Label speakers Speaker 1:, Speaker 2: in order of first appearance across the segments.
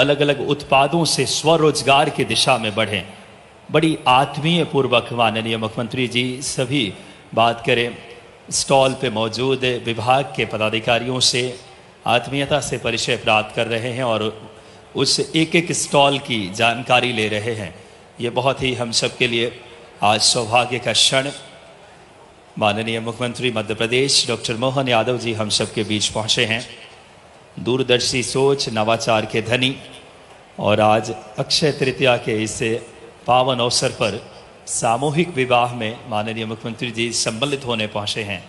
Speaker 1: अलग अलग उत्पादों से स्वरोजगार की दिशा में बढ़ें। बड़ी आत्मीय पूर्वक माननीय मुख्यमंत्री जी सभी बात करें, स्टॉल पे मौजूद विभाग के पदाधिकारियों से आत्मीयता से परिचय प्राप्त कर रहे हैं और उस एक एक स्टॉल की जानकारी ले रहे हैं। ये बहुत ही हम सब के लिए आज सौभाग्य का क्षण। माननीय मुख्यमंत्री मध्य प्रदेश डॉक्टर मोहन यादव जी हम सब के बीच पहुंचे हैं। दूरदर्शी सोच, नवाचार के धनी, और आज अक्षय तृतीया के इस पावन अवसर पर सामूहिक विवाह में माननीय मुख्यमंत्री जी सम्मिलित होने पहुंचे हैं।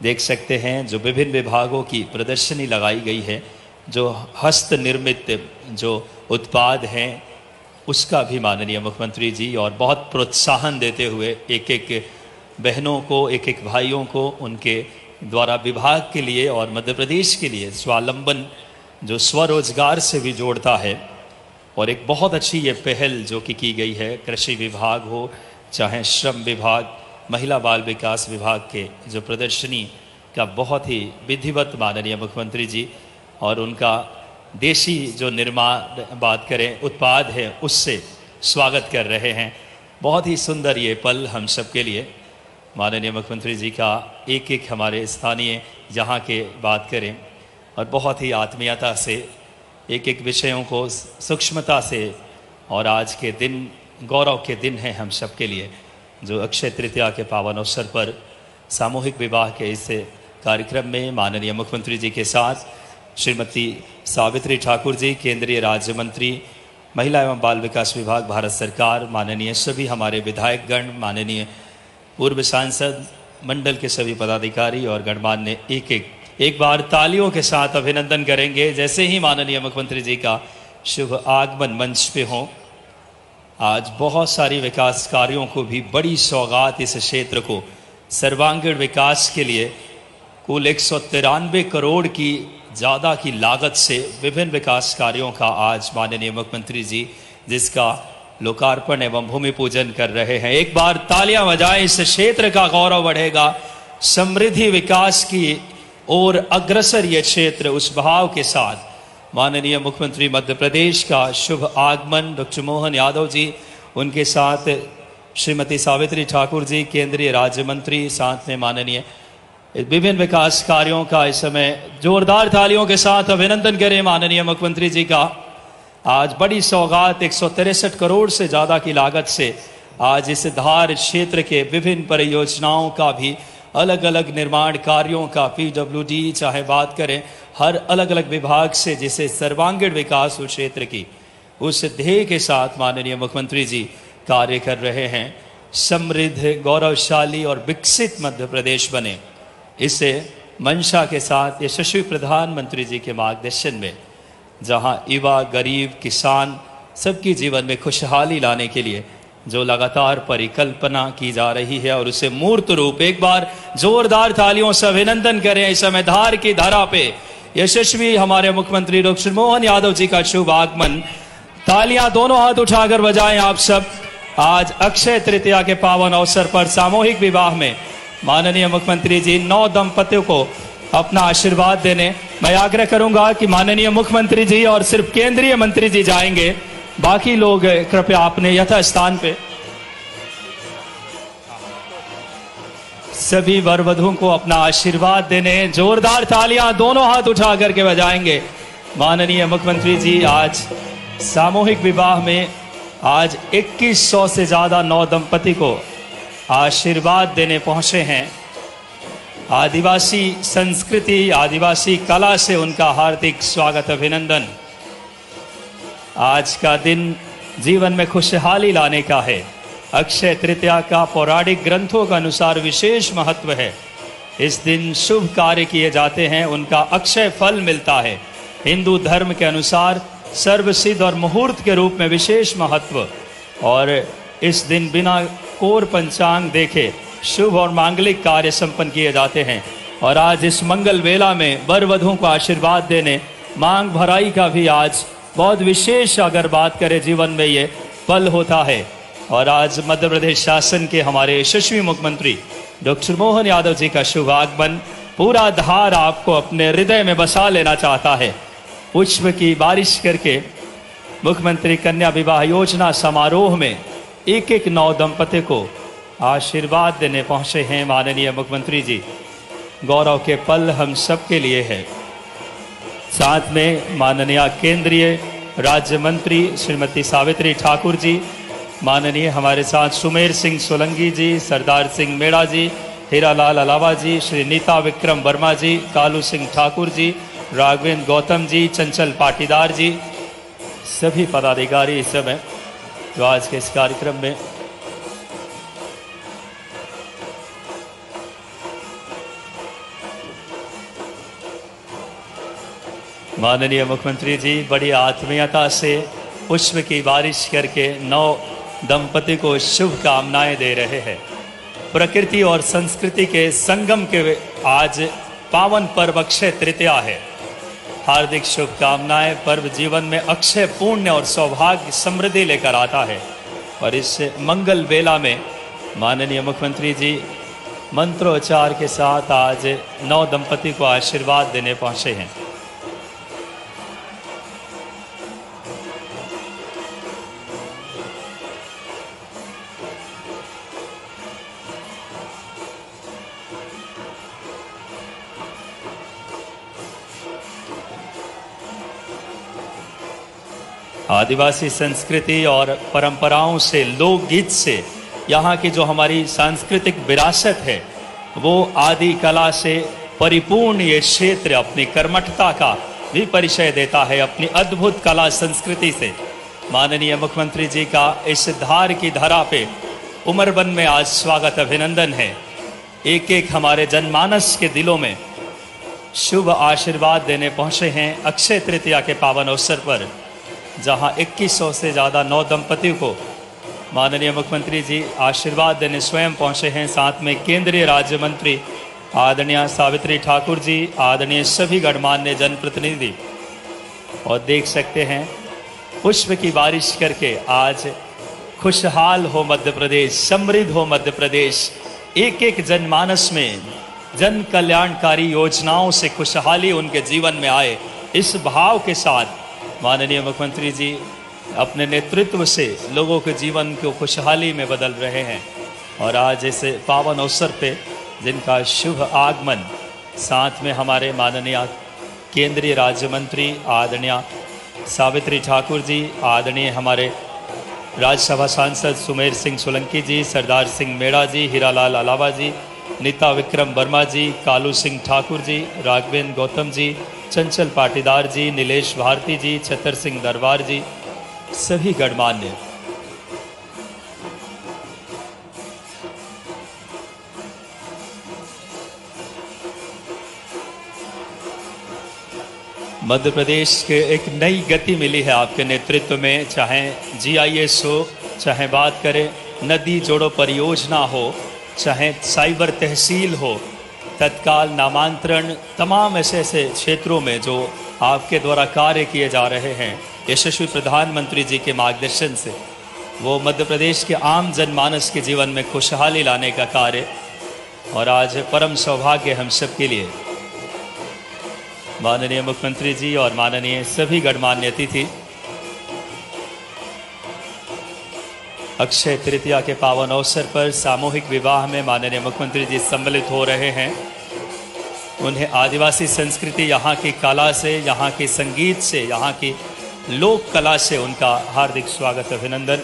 Speaker 1: देख सकते हैं जो विभिन्न विभागों की प्रदर्शनी लगाई गई है, जो हस्त निर्मित जो उत्पाद हैं उसका भी माननीय मुख्यमंत्री जी और बहुत प्रोत्साहन देते हुए एक एक बहनों को, एक एक भाइयों को उनके द्वारा विभाग के लिए और मध्य प्रदेश के लिए स्वावलंबन जो स्वरोजगार से भी जोड़ता है। और एक बहुत अच्छी ये पहल जो कि की गई है, कृषि विभाग हो चाहे श्रम विभाग, महिला बाल विकास विभाग के जो प्रदर्शनी का बहुत ही विधिवत माननीय मुख्यमंत्री जी और उनका देशी जो निर्माण बात करें उत्पाद है उससे स्वागत कर रहे हैं। बहुत ही सुंदर ये पल हम सब के लिए। माननीय मुख्यमंत्री जी का एक एक हमारे स्थानीय यहाँ के बात करें और बहुत ही आत्मीयता से एक एक विषयों को सूक्ष्मता से, और आज के दिन गौरव के दिन हैं हम सब के लिए, जो अक्षय तृतीया के पावन अवसर पर सामूहिक विवाह के इस कार्यक्रम में माननीय मुख्यमंत्री जी के साथ श्रीमती सावित्री ठाकुर जी, केंद्रीय राज्य मंत्री महिला एवं बाल विकास विभाग, भारत सरकार, माननीय सभी हमारे विधायकगण, माननीय पूर्व सांसद मंडल के सभी पदाधिकारी और गणमान्य एक बार तालियों के साथ अभिनंदन करेंगे जैसे ही माननीय मुख्यमंत्री जी का शुभ आगमन मंच पे हो। आज बहुत सारी विकास कार्यों को भी बड़ी सौगात इस क्षेत्र को सर्वांगीण विकास के लिए कुल 193 करोड़ की ज़्यादा की लागत से विभिन्न विकास कार्यों का आज माननीय मुख्यमंत्री जी जिसका लोकार्पण एवं भूमि पूजन कर रहे हैं। एक बार तालियां बजाएं, इस क्षेत्र का गौरव बढ़ेगा, समृद्धि विकास की और अग्रसर ये क्षेत्र उस भाव के साथ माननीय मुख्यमंत्री मध्य प्रदेश का शुभ आगमन डॉक्टर मोहन यादव जी, उनके साथ श्रीमती सावित्री ठाकुर जी, केंद्रीय राज्य मंत्री, साथ में माननीय विभिन्न विकास कार्यों का इस समय जोरदार तालियों के साथ अभिनंदन करें माननीय मुख्यमंत्री जी का। आज बड़ी सौगात 163 करोड़ से ज़्यादा की लागत से आज इस धार क्षेत्र के विभिन्न परियोजनाओं का भी अलग अलग निर्माण कार्यों का PWD चाहे बात करें हर अलग अलग विभाग से जिसे सर्वांगीण विकास उस क्षेत्र की उस ध्येय के साथ माननीय मुख्यमंत्री जी कार्य कर रहे हैं। समृद्ध, गौरवशाली और विकसित मध्य प्रदेश बने, इसे मंशा के साथ यशस्वी प्रधानमंत्री जी के मार्गदर्शन में जहां युवा, गरीब, किसान सबकी जीवन में खुशहाली लाने के लिए जो लगातार परिकल्पना की जा रही है और उसे मूर्त रूप एक बार जोरदार तालियों से अभिनंदन करें। इस समय धार की धरा पे यशस्वी हमारे मुख्यमंत्री डॉक्टर मोहन यादव जी का शुभ आगमन। तालियां दोनों हाथ उठाकर बजाएं आप सब। आज अक्षय तृतीया के पावन अवसर पर सामूहिक विवाह में माननीय मुख्यमंत्री जी 9 दंपतियों को अपना आशीर्वाद देने मैं आग्रह करूंगा कि माननीय मुख्यमंत्री जी और सिर्फ केंद्रीय मंत्री जी जाएंगे, बाकी लोग कृपया अपने यथा स्थान पे सभी वर वधुओं को अपना आशीर्वाद देने जोरदार तालियां दोनों हाथ उठा करके बजाएंगे। माननीय मुख्यमंत्री जी आज सामूहिक विवाह में आज 2100 से ज्यादा 9 दंपति को आशीर्वाद देने पहुंचे हैं। आदिवासी संस्कृति, आदिवासी कला से उनका हार्दिक स्वागत, अभिनंदन। आज का दिन जीवन में खुशहाली लाने का है। अक्षय तृतीया का पौराणिक ग्रंथों के अनुसार विशेष महत्व है। इस दिन शुभ कार्य किए जाते हैं, उनका अक्षय फल मिलता है। हिंदू धर्म के अनुसार सर्वसिद्ध और मुहूर्त के रूप में विशेष महत्व, और इस दिन बिना कोर पंचांग देखे शुभ और मांगलिक कार्य संपन्न किए जाते हैं। और आज इस मंगल वेला में वर वधुओं को आशीर्वाद देने, मांग भराई का भी आज बहुत विशेष अगर बात करें जीवन में ये पल होता है। और आज मध्य प्रदेश शासन के हमारे यशस्वी मुख्यमंत्री डॉक्टर मोहन यादव जी का शुभ आगमन पूरा धार आपको अपने हृदय में बसा लेना चाहता है। पुष्प की बारिश करके मुख्यमंत्री कन्या विवाह योजना समारोह में एक एक नव दंपति को आशीर्वाद देने पहुंचे हैं माननीय मुख्यमंत्री जी। गौरव के पल हम सब के लिए है। साथ में माननीय केंद्रीय राज्य मंत्री श्रीमती सावित्री ठाकुर जी, माननीय हमारे साथ सुमेर सिंह सोलंकी जी, सरदार सिंह मेड़ा जी, हीरालाल अलावा जी, श्री नीता विक्रम वर्मा जी, कालू सिंह ठाकुर जी, राघवेंद्र गौतम जी, चंचल पाटीदार जी, सभी पदाधिकारी इस समय जो आज के इस कार्यक्रम में माननीय मुख्यमंत्री जी बड़ी आत्मीयता से पुष्प की बारिश करके नौ दंपति को शुभकामनाएं दे रहे हैं। प्रकृति और संस्कृति के संगम के आज पावन पर्व अक्षय तृतीया है। हार्दिक शुभकामनाएं। पर्व जीवन में अक्षय पुण्य और सौभाग्य समृद्धि लेकर आता है और इस मंगल बेला में माननीय मुख्यमंत्री जी मंत्रोच्चार के साथ आज नौ दंपति को आशीर्वाद देने पहुंचे हैं। आदिवासी संस्कृति और परंपराओं से, लोकगीत से, यहाँ की जो हमारी सांस्कृतिक विरासत है वो आदि कला से परिपूर्ण ये क्षेत्र अपनी कर्मठता का भी परिचय देता है। अपनी अद्भुत कला संस्कृति से माननीय मुख्यमंत्री जी का इस धार की धरा पे उमरबन में आज स्वागत अभिनंदन है। एक एक हमारे जनमानस के दिलों में शुभ आशीर्वाद देने पहुंचे हैं अक्षय तृतीया के पावन अवसर पर, जहां 2100 से ज़्यादा नौ दंपतियों को माननीय मुख्यमंत्री जी आशीर्वाद देने स्वयं पहुंचे हैं। साथ में केंद्रीय राज्य मंत्री आदरणीय सावित्री ठाकुर जी, आदरणीय सभी गणमान्य जनप्रतिनिधि, और देख सकते हैं पुष्प की बारिश करके आज खुशहाल हो मध्य प्रदेश, समृद्ध हो मध्य प्रदेश। एक एक जनमानस में जन कल्याणकारी योजनाओं से खुशहाली उनके जीवन में आए, इस भाव के साथ माननीय मुख्यमंत्री जी अपने नेतृत्व से लोगों के जीवन को खुशहाली में बदल रहे हैं। और आज इस पावन अवसर पे जिनका शुभ आगमन, साथ में हमारे माननीय केंद्रीय राज्य मंत्री आदरणीय सावित्री ठाकुर जी, आदरणीय हमारे राज्यसभा सांसद सुमेर सिंह सोलंकी जी, सरदार सिंह मेड़ा जी, हीरालाल अलावा जी, नीता विक्रम वर्मा जी, कालू सिंह ठाकुर जी, राघवेंद्र गौतम जी, चंचल पाटीदार जी, नीलेश भारती जी, छतर सिंह दरबार जी, सभी गणमान्य। मध्य प्रदेश के एक नई गति मिली है आपके नेतृत्व में, चाहे GIS हो, चाहे बात करें नदी जोड़ो परियोजना हो, चाहे साइबर तहसील हो, तत्काल नामांतरण, तमाम ऐसे ऐसे क्षेत्रों में जो आपके द्वारा कार्य किए जा रहे हैं यशस्वी प्रधानमंत्री जी के मार्गदर्शन से, वो मध्य प्रदेश के आम जनमानस के जीवन में खुशहाली लाने का कार्य, और आज परम सौभाग्य हम सब के लिए माननीय मुख्यमंत्री जी और माननीय सभी गणमान्य अतिथि अक्षय तृतीया के पावन अवसर पर सामूहिक विवाह में माननीय मुख्यमंत्री जी सम्मिलित हो रहे हैं। उन्हें आदिवासी संस्कृति, यहाँ की कला से, यहाँ के संगीत से, यहाँ की लोक कला से उनका हार्दिक स्वागत अभिनंदन।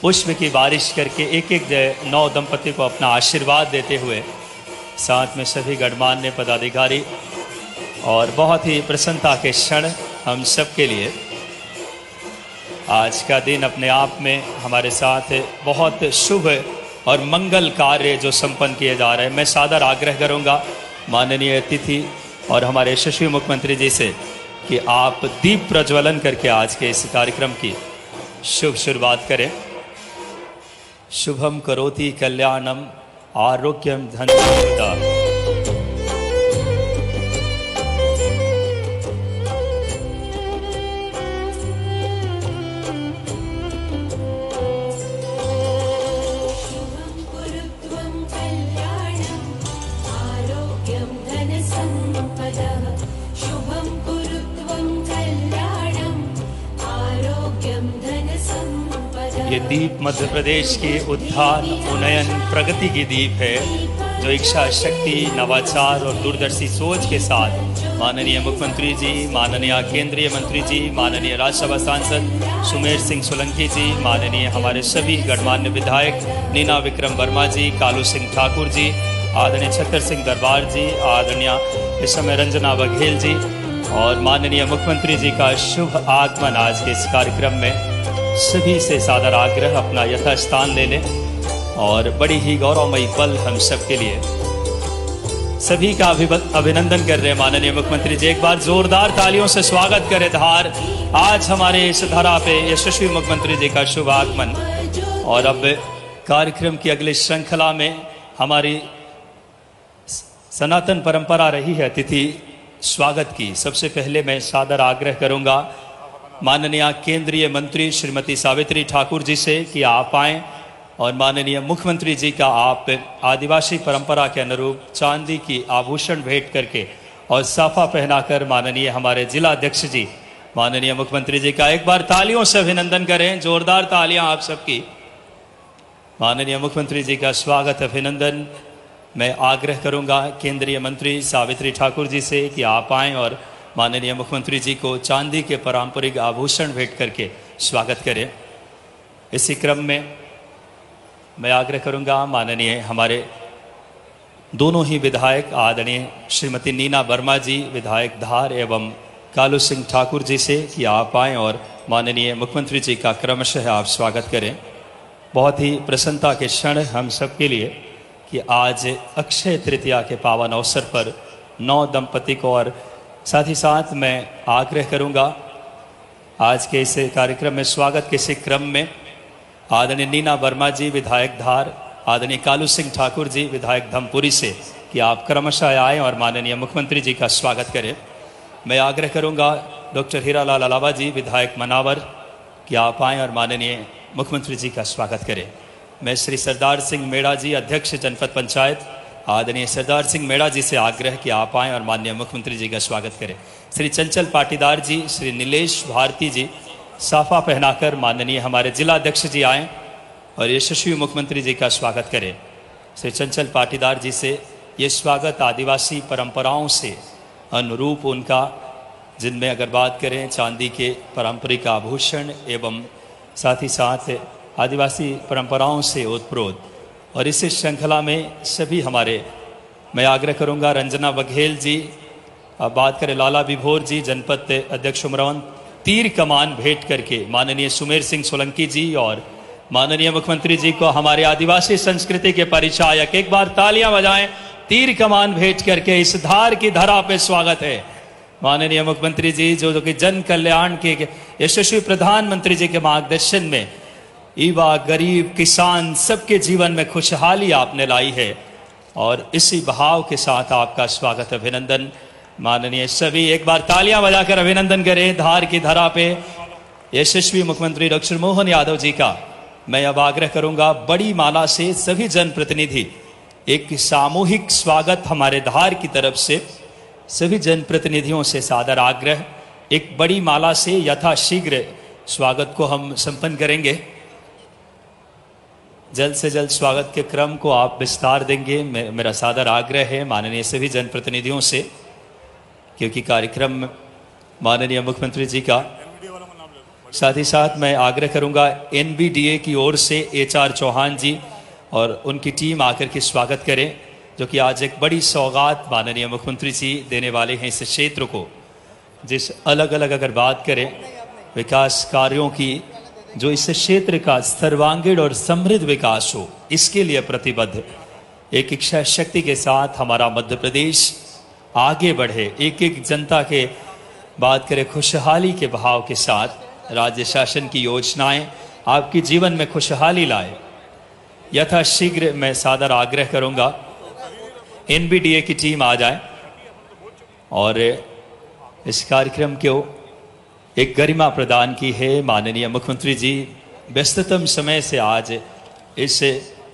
Speaker 1: पुष्प की बारिश करके एक एक नौ दंपति को अपना आशीर्वाद देते हुए साथ में सभी गणमान्य पदाधिकारी, और बहुत ही प्रसन्नता के क्षण हम सब के लिए। आज का दिन अपने आप में हमारे साथ बहुत शुभ और मंगल कार्य जो संपन्न किए जा रहे हैं। मैं सादर आग्रह करूंगा माननीय अतिथि और हमारे यशस्वी मुख्यमंत्री जी से कि आप दीप प्रज्वलन करके आज के इस कार्यक्रम की शुभ शुरुआत करें। शुभम करोति कल्याणम आरोग्यम धन। ये दीप मध्य प्रदेश के उत्थान, उन्नयन, प्रगति की दीप है, जो इच्छा शक्ति, नवाचार और दूरदर्शी सोच के साथ माननीय मुख्यमंत्री जी, माननीय केंद्रीय मंत्री जी, माननीय राज्यसभा सांसद सुमेर सिंह सोलंकी जी, माननीय हमारे सभी गणमान्य विधायक नीना विक्रम वर्मा जी, कालू सिंह ठाकुर जी, आदरणीय छतर सिंह दरबार जी, आदरणीय इस समय रंजना बघेल जी और माननीय मुख्यमंत्री जी का शुभ आगमन आज के इस कार्यक्रम में सभी से सादर आग्रह अपना यथास्थान ले लें और बड़ी ही गौरवमयी पल हम सब के लिए। सभी का अभिनंदन कर रहे हैं माननीय मुख्यमंत्री जी। एक बार जोरदार तालियों से स्वागत करें धार। आज हमारे इस धरा पे यशस्वी मुख्यमंत्री जी का शुभ आगमन। और अब कार्यक्रम की अगली श्रृंखला में हमारी सनातन परंपरा रही है अतिथि स्वागत की। सबसे पहले मैं सादर आग्रह करूंगा माननीय केंद्रीय मंत्री श्रीमती सावित्री ठाकुर जी से कि आप आएं और माननीय मुख्यमंत्री जी का आप आदिवासी परंपरा के अनुरूप चांदी की आभूषण भेंट करके और साफा पहनाकर माननीय हमारे जिला अध्यक्ष जी माननीय मुख्यमंत्री जी का एक बार तालियों से अभिनंदन करें। जोरदार तालियां आप सबकी। माननीय मुख्यमंत्री जी का स्वागत अभिनंदन। मैं आग्रह करूंगा केंद्रीय मंत्री सावित्री ठाकुर जी से कि आप आएं और माननीय मुख्यमंत्री जी को चांदी के पारंपरिक आभूषण भेंट करके स्वागत करें। इसी क्रम में मैं आग्रह करूंगा माननीय हमारे दोनों ही विधायक आदरणीय श्रीमती नीना वर्मा जी विधायक धार एवं कालू सिंह ठाकुर जी से कि आप आएं और माननीय मुख्यमंत्री जी का क्रमशः आप स्वागत करें। बहुत ही प्रसन्नता के क्षण हम सब के लिए कि आज अक्षय तृतीया के पावन अवसर पर 9 दंपति को और साथ ही साथ मैं आग्रह करूंगा आज के इस कार्यक्रम में स्वागत के इस क्रम में आदरणीय नीना वर्मा जी विधायक धार, आदरणीय कालू सिंह ठाकुर जी विधायक धमपुरी से कि आप क्रमशः आएँ और माननीय मुख्यमंत्री जी का स्वागत करें। मैं आग्रह करूंगा डॉक्टर हीरालाल अलावा जी विधायक मनावर कि आप आएँ और माननीय मुख्यमंत्री जी का स्वागत करें। मैं श्री सरदार सिंह मेड़ा जी अध्यक्ष जनपद पंचायत आदरणीय सरदार सिंह मेड़ा जी से आग्रह कि आप आएँ और माननीय मुख्यमंत्री जी का स्वागत करें। श्री चंचल पाटीदार जी, श्री नीलेश भारती जी साफा पहनाकर माननीय हमारे जिला अध्यक्ष जी आएँ और यशस्वी मुख्यमंत्री जी का स्वागत करें। श्री चंचल पाटीदार जी से ये स्वागत आदिवासी परंपराओं से अनुरूप उनका, जिनमें अगर बात करें चांदी के पारंपरिक आभूषण एवं साथ ही साथ आदिवासी परंपराओं से ओतप्रोत। और इस श्रृंखला में सभी हमारे, मैं आग्रह करूंगा रंजना बघेल जी, अब बात करें लाला विभोर जी जनपद अध्यक्ष उमरवन, तीर कमान भेंट करके माननीय सुमेर सिंह सोलंकी जी और माननीय मुख्यमंत्री जी को हमारे आदिवासी संस्कृति के परिचायक एक बार तालियां बजाएं। तीर कमान भेंट करके इस धार की धरा पे स्वागत है माननीय मुख्यमंत्री जी जो कि जन कल्याण के यशस्वी प्रधानमंत्री जी के मार्गदर्शन में युवा, गरीब, किसान सबके जीवन में खुशहाली आपने लाई है और इसी भाव के साथ आपका स्वागत अभिनंदन। माननीय सभी एक बार तालियां बजाकर अभिनंदन करें धार की धरा पे यशस्वी मुख्यमंत्री डॉक्टर मोहन यादव जी का। मैं अब आग्रह करूंगा बड़ी माला से सभी जनप्रतिनिधि एक सामूहिक स्वागत हमारे धार की तरफ से सभी जनप्रतिनिधियों से सादर आग्रह एक बड़ी माला से यथाशीघ्र स्वागत को हम संपन्न करेंगे। जल्द से जल्द स्वागत के क्रम को आप विस्तार देंगे, मेरा सादर आग्रह है माननीय सभी जनप्रतिनिधियों से, क्योंकि कार्यक्रम माननीय मुख्यमंत्री जी का। साथ ही साथ मैं आग्रह करूंगा NBDA की ओर से HR चौहान जी और उनकी टीम आकर के स्वागत करें, जो कि आज एक बड़ी सौगात माननीय मुख्यमंत्री जी देने वाले हैं इस क्षेत्र को। जिस अलग अलग अगर बात करें विकास कार्यों की, जो इस क्षेत्र का सर्वांगीण और समृद्ध विकास हो, इसके लिए प्रतिबद्ध एक इच्छा शक्ति के साथ हमारा मध्य प्रदेश आगे बढ़े, एक एक जनता के बात करें खुशहाली के भाव के साथ राज्य शासन की योजनाएं आपके जीवन में खुशहाली लाए। यथाशीघ्र मैं सादर आग्रह करूंगा NBDA की टीम आ जाए और इस कार्यक्रम को एक गरिमा प्रदान की है। माननीय मुख्यमंत्री जी व्यस्ततम समय से आज इस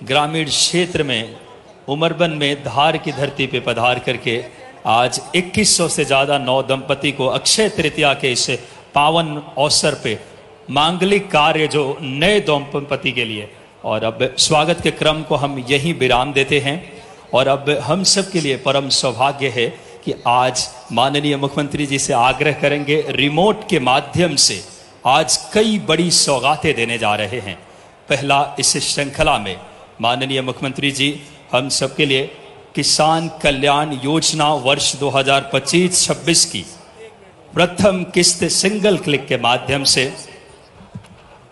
Speaker 1: ग्रामीण क्षेत्र में उमरबन में धार की धरती पे पधार करके आज 2100 से ज़्यादा 9 दंपति को अक्षय तृतीया के इस पावन अवसर पे मांगलिक कार्य जो नए दंपति के लिए। और अब स्वागत के क्रम को हम यहीं विराम देते हैं। और अब हम सब के लिए परम सौभाग्य है कि आज माननीय मुख्यमंत्री जी से आग्रह करेंगे, रिमोट के माध्यम से आज कई बड़ी सौगातें देने जा रहे हैं। पहला, इस श्रृंखला में माननीय मुख्यमंत्री जी हम सब के लिए किसान कल्याण योजना वर्ष 2025-26 की प्रथम किस्त सिंगल क्लिक के माध्यम से,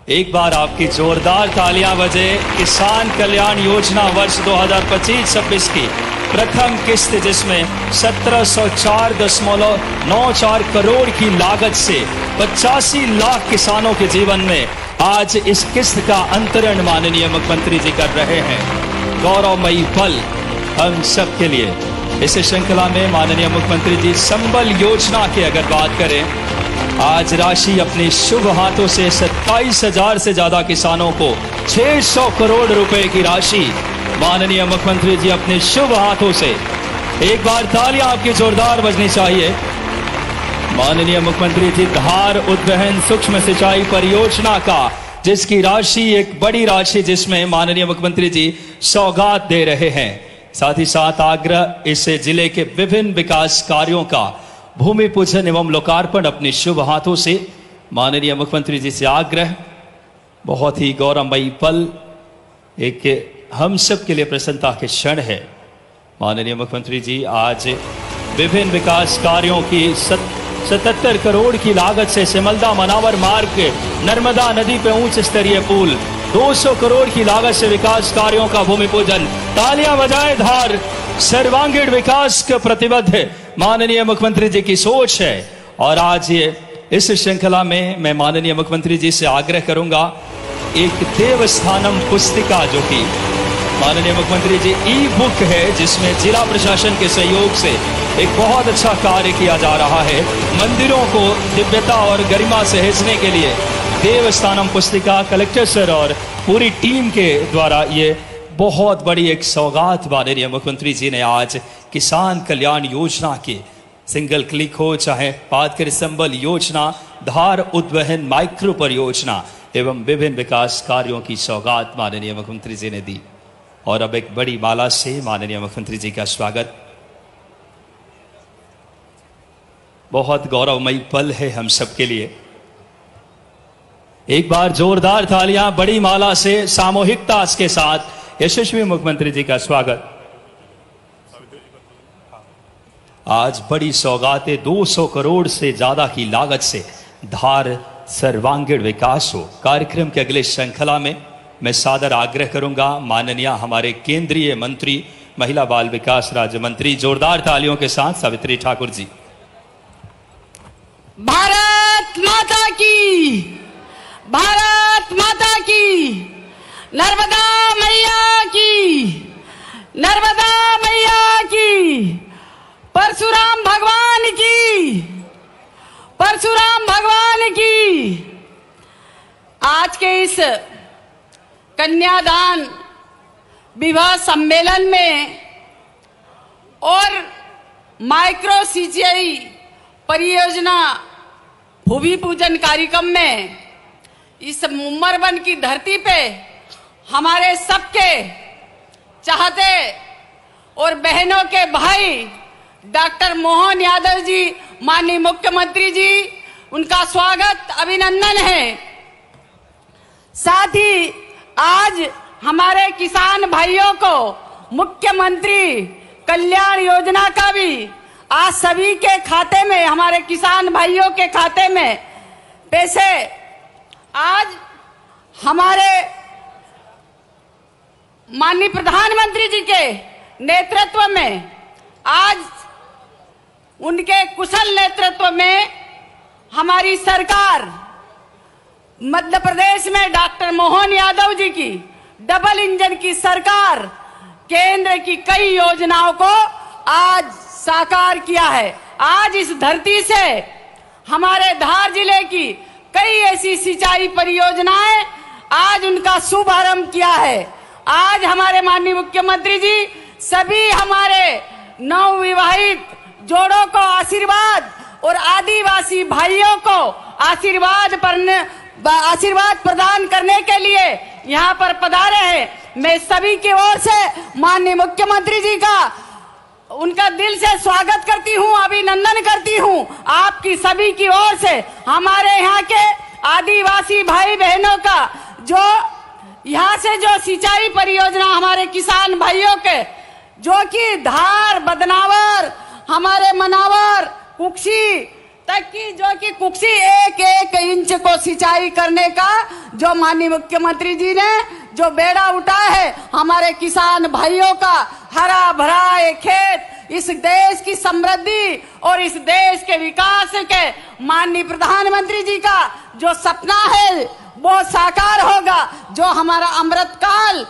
Speaker 1: एक बार आपकी जोरदार तालियां बजे, किसान कल्याण योजना वर्ष 2025-26 की प्रथम किस्त जिसमें 1704.94 करोड़ की लागत से 85 लाख किसानों के जीवन में आज इस किस्त का अंतरण माननीय मुख्यमंत्री जी कर रहे हैं। गौरवमयी पल हम सब के लिए। इस श्रृंखला में माननीय मुख्यमंत्री जी संबल योजना की अगर बात करें, आज राशि अपने शुभ हाथों से 27,000 से ज्यादा किसानों को 600 करोड़ रुपए की राशि माननीय मुख्यमंत्री जी अपने शुभ हाथों से, एक बार तालियां आपकी जोरदार बजनी चाहिए। माननीय मुख्यमंत्री जी धार उद्वहन सूक्ष्म सिंचाई परियोजना का, जिसकी राशि एक बड़ी राशि जिसमें माननीय मुख्यमंत्री जी सौगात दे रहे हैं। साथ ही साथ आग्रह, इस जिले के विभिन्न विकास कार्यों का भूमि पूजन एवं लोकार्पण अपने शुभ हाथों से माननीय मुख्यमंत्री जी से आग्रह। बहुत ही गौरवमयी पल, एक हम सब के लिए प्रसन्नता के क्षण है। माननीय मुख्यमंत्री जी आज विभिन्न विकास कार्यों की 77 करोड़ की लागत से सिमलदा मनावर मार्ग, नर्मदा नदी पे उच्च स्तरीय पुल, 200 करोड़ की लागत से विकास कार्यों का भूमि पूजन। तालियां बजाएं धार, सर्वांगीण विकास के प्रतिबद्ध माननीय मुख्यमंत्री जी की सोच है। और आज ये इस श्रृंखला में मैं माननीय मुख्यमंत्री जी से आग्रह करूंगा, एक देवस्थानम पुस्तिका जो कि माननीय मुख्यमंत्री जी ई बुक है, जिसमें जिला प्रशासन के सहयोग से एक बहुत अच्छा कार्य किया जा रहा है मंदिरों को दिव्यता और गरिमा से सहेजने के लिए। देवस्थानम पुस्तिका कलेक्टर सर और पूरी टीम के द्वारा ये बहुत बड़ी एक सौगात माननीय मुख्यमंत्री जी ने आज किसान कल्याण योजना के सिंगल क्लिक हो, चाहे बात करें संबल योजना, धार उद्वहन माइक्रो परियोजना एवं विभिन्न विकास कार्यों की सौगात माननीय मुख्यमंत्री जी ने दी। और अब एक बड़ी माला से माननीय मुख्यमंत्री जी का स्वागत। बहुत गौरवमयी पल है हम सबके लिए। एक बार जोरदार तालियां बड़ी माला से सामूहिकता के साथ यशस्वी मुख्यमंत्री जी का स्वागत। आज बड़ी सौगातें 200 करोड़ से ज्यादा की लागत से धार सर्वांगीण विकास हो। कार्यक्रम के अगले श्रृंखला में मैं सादर आग्रह करूंगा माननीय हमारे केंद्रीय मंत्री महिला बाल विकास राज्य मंत्री, जोरदार तालियों के साथ सावित्री ठाकुर जी।
Speaker 2: भारत माता की, भारत माता की, नर्मदा मैया की, नर्मदा मैया की, परशुराम भगवान की, परशुराम भगवान की। आज के इस कन्यादान विवाह सम्मेलन में और माइक्रो सिंचाई परियोजना भूमि पूजन कार्यक्रम में इस मुम्मरवन की धरती पे हमारे सबके चाहते और बहनों के भाई डॉक्टर मोहन यादव जी, माननीय मुख्यमंत्री जी, उनका स्वागत अभिनंदन है। साथ ही आज हमारे किसान भाइयों को मुख्यमंत्री कल्याण योजना का भी आज सभी के खाते में, हमारे किसान भाइयों के खाते में पैसे आज हमारे माननीय प्रधानमंत्री जी के नेतृत्व में, आज उनके कुशल नेतृत्व में हमारी सरकार मध्य प्रदेश में डॉक्टर मोहन यादव जी की डबल इंजन की सरकार केंद्र की कई योजनाओं को आज साकार किया है। आज इस धरती से हमारे धार जिले की कई ऐसी सिंचाई परियोजनाएं आज उनका शुभारंभ किया है। आज हमारे माननीय मुख्यमंत्री जी सभी हमारे नवविवाहित जोड़ों को आशीर्वाद और आदिवासी भाइयों को आशीर्वाद आशीर्वाद प्रदान करने के लिए यहाँ पर पधारे हैं। मैं सभी की ओर से माननीय मुख्यमंत्री जी का उनका दिल से स्वागत करती हूँ, अभिनंदन करती हूँ। आपकी सभी की ओर से हमारे यहाँ के आदिवासी भाई बहनों का जो यहाँ से जो सिंचाई परियोजना हमारे किसान भाइयों के जो कि धार, बदनावर, हमारे मनावर, कुक्सी तक की जो कि कुक्सी एक एक इंच को सिंचाई करने का जो माननीय मुख्यमंत्री जी ने जो बेड़ा उठाया है, हमारे किसान भाइयों का हरा भरा एक खेत, इस देश की समृद्धि और इस देश के विकास के माननीय प्रधानमंत्री जी का जो सपना है वो साकार होगा। जो हमारा अमृत काल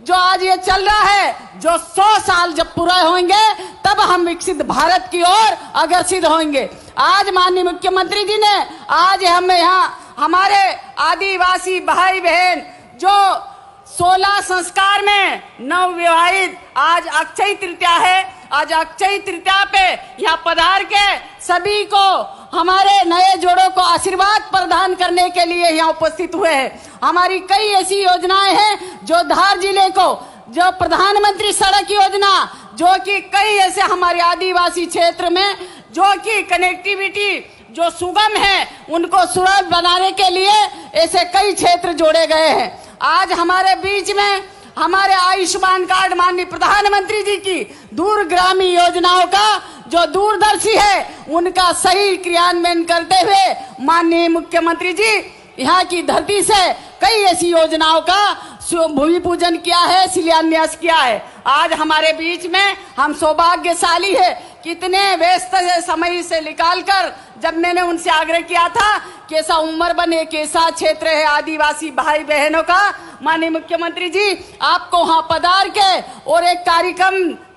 Speaker 2: जो आज ये चल रहा है, जो 100 साल जब पूरा होंगे तब हम विकसित भारत की ओर अग्रसर होंगे। आज माननीय मुख्यमंत्री जी ने आज हमें यहाँ हमारे आदिवासी भाई बहन जो 16 संस्कार में नवविवाहित, आज अक्षय तृतीया है, आज अक्षय तृतीया पे यहाँ पधार के सभी को हमारे नए जोड़ों को आशीर्वाद प्रदान करने के लिए यहाँ उपस्थित हुए हैं। हमारी कई ऐसी योजनाएं हैं जो धार जिले को जो प्रधानमंत्री सड़क योजना जो कि कई ऐसे हमारे आदिवासी क्षेत्र में जो कि कनेक्टिविटी जो सुगम है उनको सुलभ बनाने के लिए ऐसे कई क्षेत्र जोड़े गए हैं। आज हमारे बीच में हमारे आयुष्मान कार्ड माननीय प्रधानमंत्री जी की दूरगामी योजनाओं का जो दूरदर्शी है उनका सही क्रियान्वयन करते हुए माननीय मुख्यमंत्री जी यहाँ की धरती से कई ऐसी योजनाओं का भूमि पूजन किया है, शिलान्यास किया है। आज हमारे बीच में हम सौभाग्यशाली है। कितने व्यस्त समय से निकालकर जब मैंने उनसे आग्रह किया था कि ऐसा उम्र बने कि ऐसा क्षेत्र है आदिवासी भाई बहनों का, माननीय मुख्यमंत्री जी आपको वहाँ पधार के और एक कार्यक्रम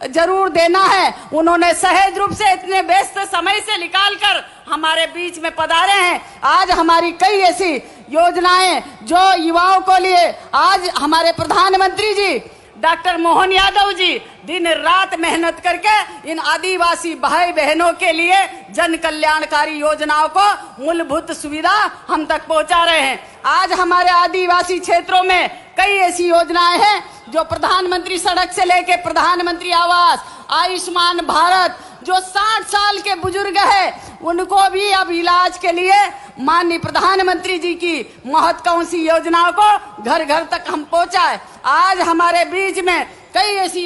Speaker 2: जरूर देना है। उन्होंने सहज रूप से इतने व्यस्त समय से निकालकर हमारे बीच में पधारे हैं। आज हमारी कई ऐसी योजनाएं जो युवाओं को लिए आज हमारे प्रधानमंत्री जी डॉक्टर मोहन यादव जी दिन रात मेहनत करके इन आदिवासी भाई बहनों के लिए जन कल्याणकारी योजनाओं को मूलभूत सुविधा हम तक पहुंचा रहे हैं। आज हमारे आदिवासी क्षेत्रों में कई ऐसी योजनाएं हैं जो प्रधानमंत्री सड़क से लेके प्रधानमंत्री आवास, आयुष्मान भारत, जो 60 साल के बुजुर्ग है उनको भी अब इलाज के लिए माननीय प्रधानमंत्री जी की महत्वाकांक्षी योजनाओं को घर घर तक हम पहुंचाए। आज हमारे बीच में कई ऐसी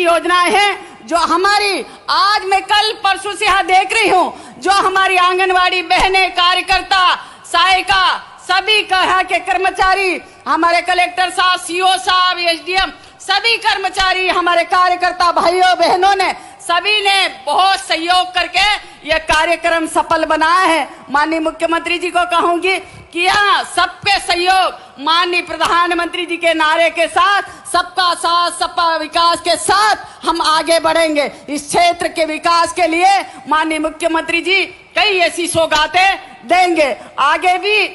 Speaker 2: योजनाएं हैं जो हमारी आज मैं कल परसों से यहाँ देख रही हूँ जो हमारी आंगनवाड़ी बहनें, कार्यकर्ता, सहायिका, सभी तरह के कर्मचारी, हमारे कलेक्टर साहब, सीओ साहब, एसडीएम, सभी कर्मचारी, हमारे कार्यकर्ता भाइयों बहनों ने सभी ने बहुत सहयोग करके यह कार्यक्रम सफल बनाया है। माननीय मुख्यमंत्री जी को कहूंगी कि यहाँ सबके सहयोग माननीय प्रधानमंत्री जी के नारे के साथ, सबका साथ सबका विकास के साथ हम आगे बढ़ेंगे। इस क्षेत्र के विकास के लिए माननीय मुख्यमंत्री जी कई ऐसी सौगातें देंगे। आगे भी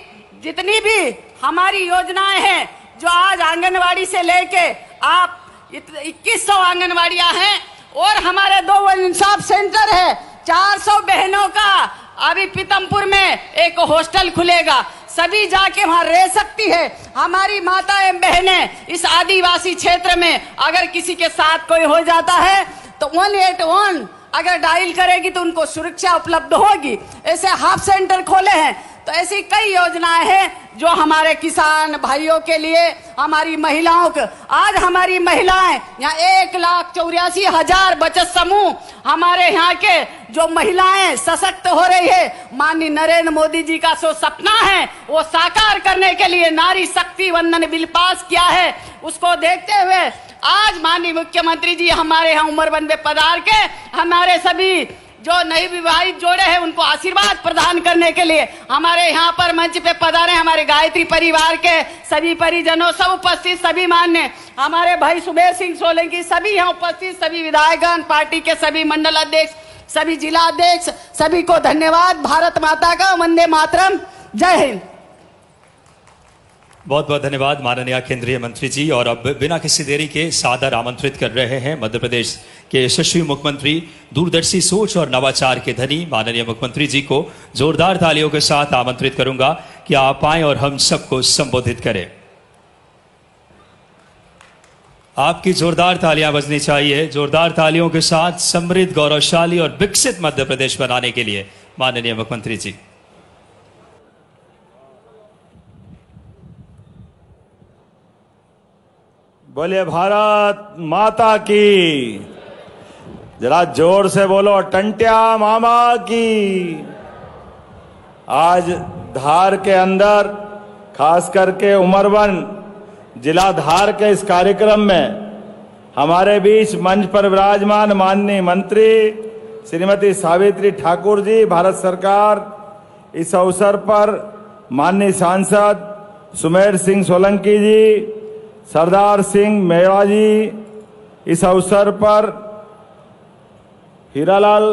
Speaker 2: जितनी भी हमारी योजनाएं हैं जो आज आंगनवाड़ी से लेके आप 2100 आंगनवाड़ियां हैं और हमारे 2 इंसाफ सेंटर है, 400 बहनों का अभी पीतमपुर में एक हॉस्टल खुलेगा, सभी जाके वहां रह सकती है। हमारी माताएं बहनें इस आदिवासी क्षेत्र में अगर किसी के साथ कोई हो जाता है तो 181 अगर डायल करेगी तो उनको सुरक्षा उपलब्ध होगी। ऐसे हाफ सेंटर खोले हैं। तो ऐसी कई योजनाएं हैं जो हमारे किसान भाइयों के लिए, हमारी महिलाओं के, आज हमारी महिलाएं यहाँ 1,84,000 बचत समूह हमारे यहाँ के जो महिलाएं सशक्त हो रही है, माननीय नरेंद्र मोदी जी का जो सपना है वो साकार करने के लिए नारी शक्ति वंदन बिल पास किया है। उसको देखते हुए आज माननीय मुख्यमंत्री जी हमारे यहाँ उमरबन में पधार के हमारे सभी जो नई विवाहित जोड़े हैं उनको आशीर्वाद प्रदान करने के लिए हमारे यहाँ पर मंच पे पधारे हमारे गायत्री परिवार के सभी परिजनों, सब उपस्थित, सभी मान्य हमारे भाई सुबेर सिंह सोलंकी, सभी यहाँ उपस्थित, सभी विधायकगण, पार्टी के सभी मंडल अध्यक्ष, सभी जिला अध्यक्ष, सभी को धन्यवाद। भारत माता का वंदे मातरम। जय हिंद।
Speaker 1: बहुत बहुत धन्यवाद माननीय केंद्रीय मंत्री जी। और अब बिना किसी देरी के सादर आमंत्रित कर रहे हैं मध्य प्रदेश के यशस्वी मुख्यमंत्री, दूरदर्शी सोच और नवाचार के धनी माननीय मुख्यमंत्री जी को जोरदार तालियों के साथ आमंत्रित करूंगा कि आप आएं और हम सबको संबोधित करें। आपकी जोरदार तालियां बजनी चाहिए। जोरदार तालियों के साथ समृद्ध, गौरवशाली और विकसित मध्य प्रदेश बनाने के लिए माननीय मुख्यमंत्री जी।
Speaker 3: बोलिए भारत माता की। जरा जोर से बोलो, टंट्या मामा की। आज धार के अंदर, खास करके उमरवन जिला धार के इस कार्यक्रम में हमारे बीच मंच पर विराजमान माननीय मंत्री श्रीमती सावित्री ठाकुर जी, भारत सरकार, इस अवसर पर माननीय सांसद सुमेर सिंह सोलंकी जी, सरदार सिंह मेवा जी, इस अवसर पर हीरालाल